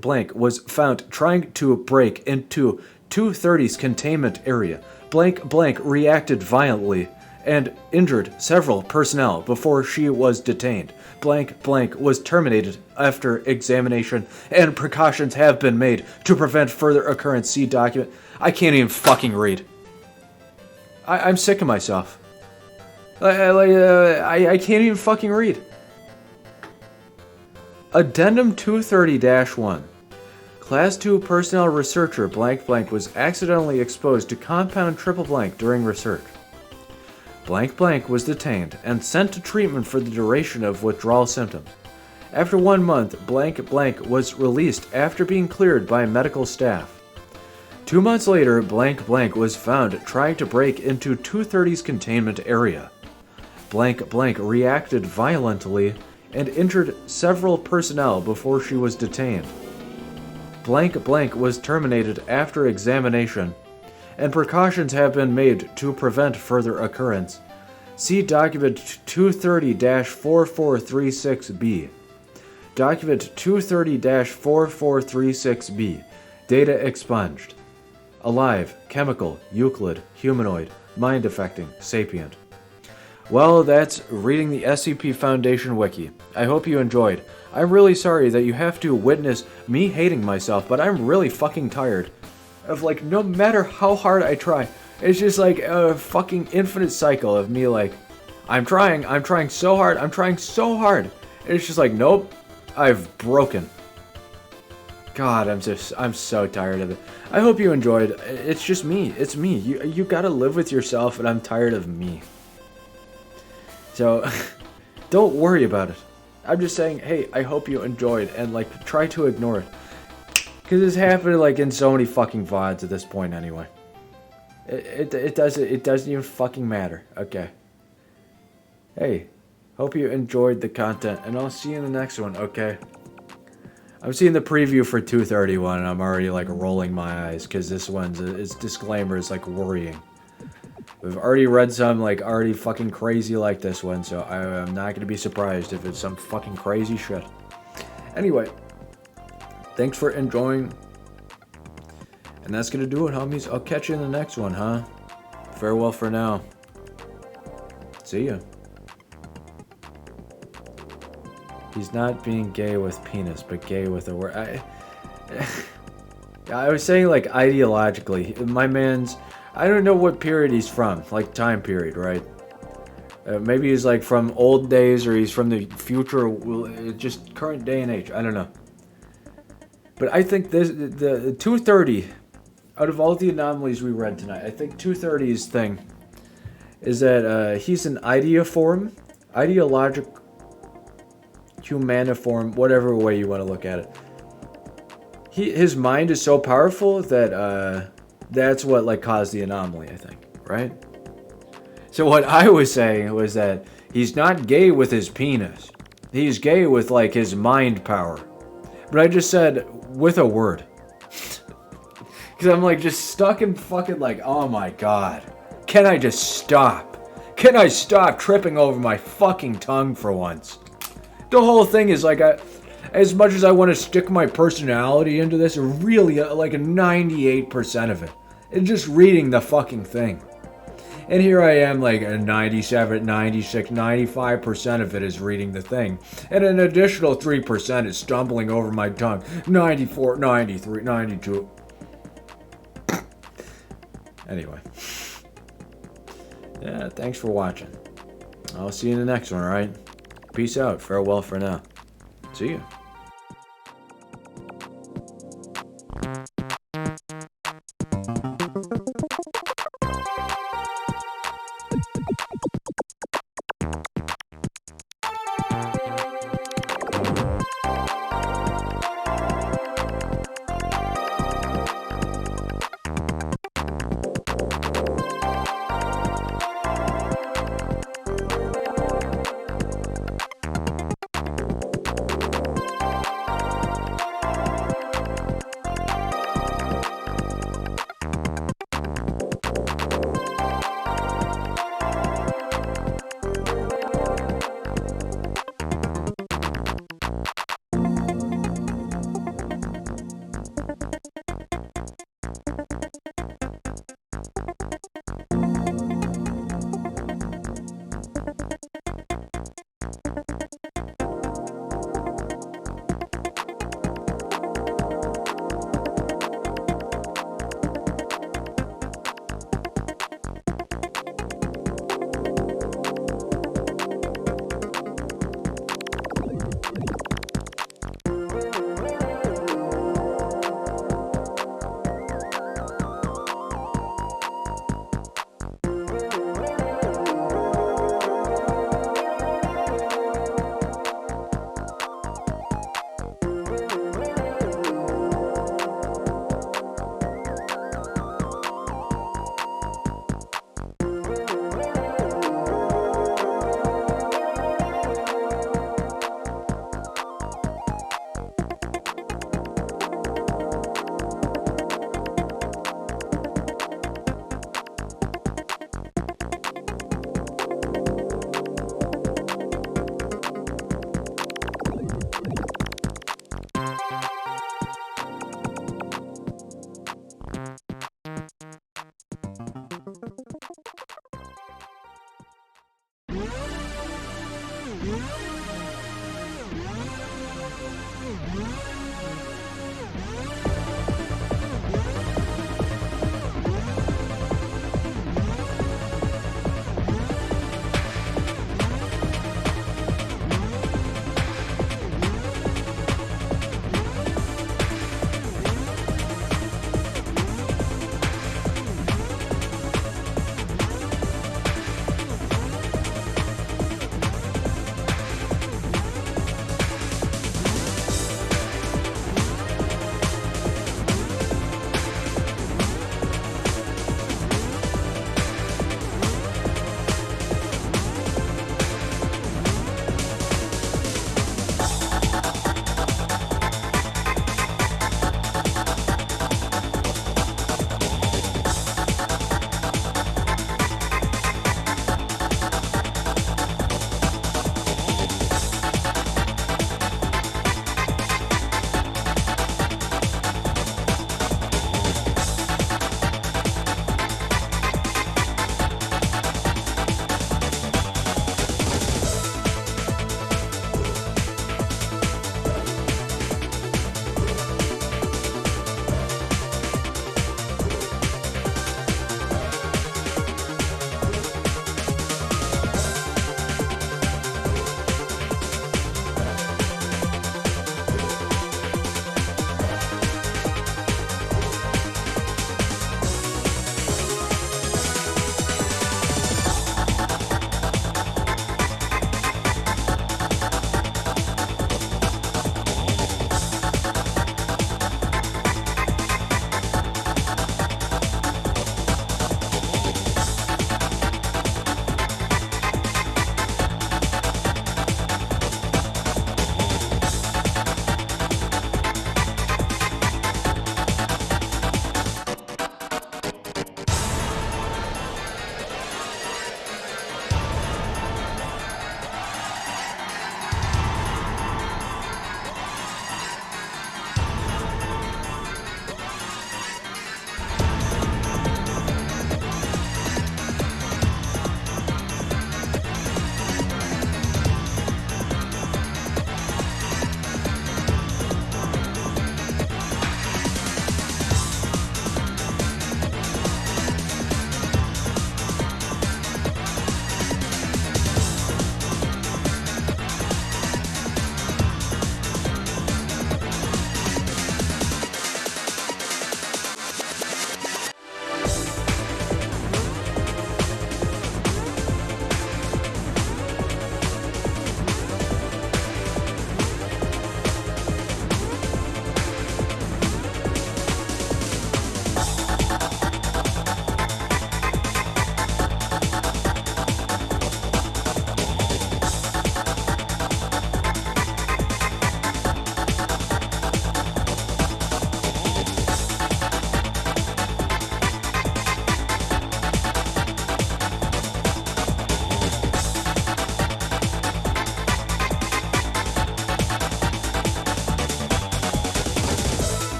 blank was found trying to break into 230's containment area. Blank blank reacted violently and injured several personnel before she was detained. Blank blank was terminated after examination, and precautions have been made to prevent further occurrence. See document. I can't even fucking read. I'm sick of myself. I can't even fucking read. Addendum 230-1. Class 2 personnel researcher blank blank was accidentally exposed to compound triple blank during research. Blank blank was detained and sent to treatment for the duration of withdrawal symptoms. After 1 month, blank blank was released after being cleared by medical staff. 2 months later, blank blank was found trying to break into 230's containment area. Blank blank reacted violently and injured several personnel before she was detained. Blank blank was terminated after examination, and precautions have been made to prevent further occurrence. See document 230-4436B. Document 230-4436B. Data expunged. Alive, chemical, Euclid, humanoid, mind affecting, sapient. Well, that's reading the SCP Foundation Wiki. I hope you enjoyed. I'm really sorry that you have to witness me hating myself, but I'm really fucking tired of, like, no matter how hard I try, it's just like a fucking infinite cycle of me like, I'm trying so hard, and it's just like, nope, I've broken. God, I'm so tired of it. I hope you enjoyed. It's just me. It's me. You gotta live with yourself, and I'm tired of me. So, don't worry about it. I'm just saying, hey, I hope you enjoyed, and like, try to ignore it. Because it's happening like in so many fucking VODs at this point anyway. It doesn't even fucking matter. Okay. Hey, hope you enjoyed the content, and I'll see you in the next one, okay? I'm seeing the preview for 231, and I'm already like rolling my eyes, because this its disclaimer is like worrying. We've already read some like already fucking crazy like this one, so I'm not going to be surprised if it's some fucking crazy shit. Anyway, thanks for enjoying, and that's going to do it, homies. I'll catch you in the next one, huh? Farewell for now. See ya. He's not being gay with penis, but gay with a word. I was saying like ideologically, my man's, I don't know what period he's from, like time period, right? Maybe he's like from old days, or he's from the future, just current day and age. I don't know. But I think the 230, out of all the anomalies we read tonight, I think 230's thing is that he's an ideoform, humaniform, whatever way you want to look at it. His mind is so powerful that that's what like caused the anomaly, I think, right? So what I was saying was that he's not gay with his penis. He's gay with, like, his mind power. But I just said, with a word. Because I'm, like, just stuck in fucking, like, oh my god. Can I just stop? Can I stop tripping over my fucking tongue for once? The whole thing is, like, as much as I want to stick my personality into this, really, like, 98% of it. It's just reading the fucking thing. And here I am, like, 97, 96, 95% of it is reading the thing. And an additional 3% is stumbling over my tongue. 94, 93, 92. Anyway. Yeah, thanks for watching. I'll see you in the next one, alright? Peace out. Farewell for now. See ya.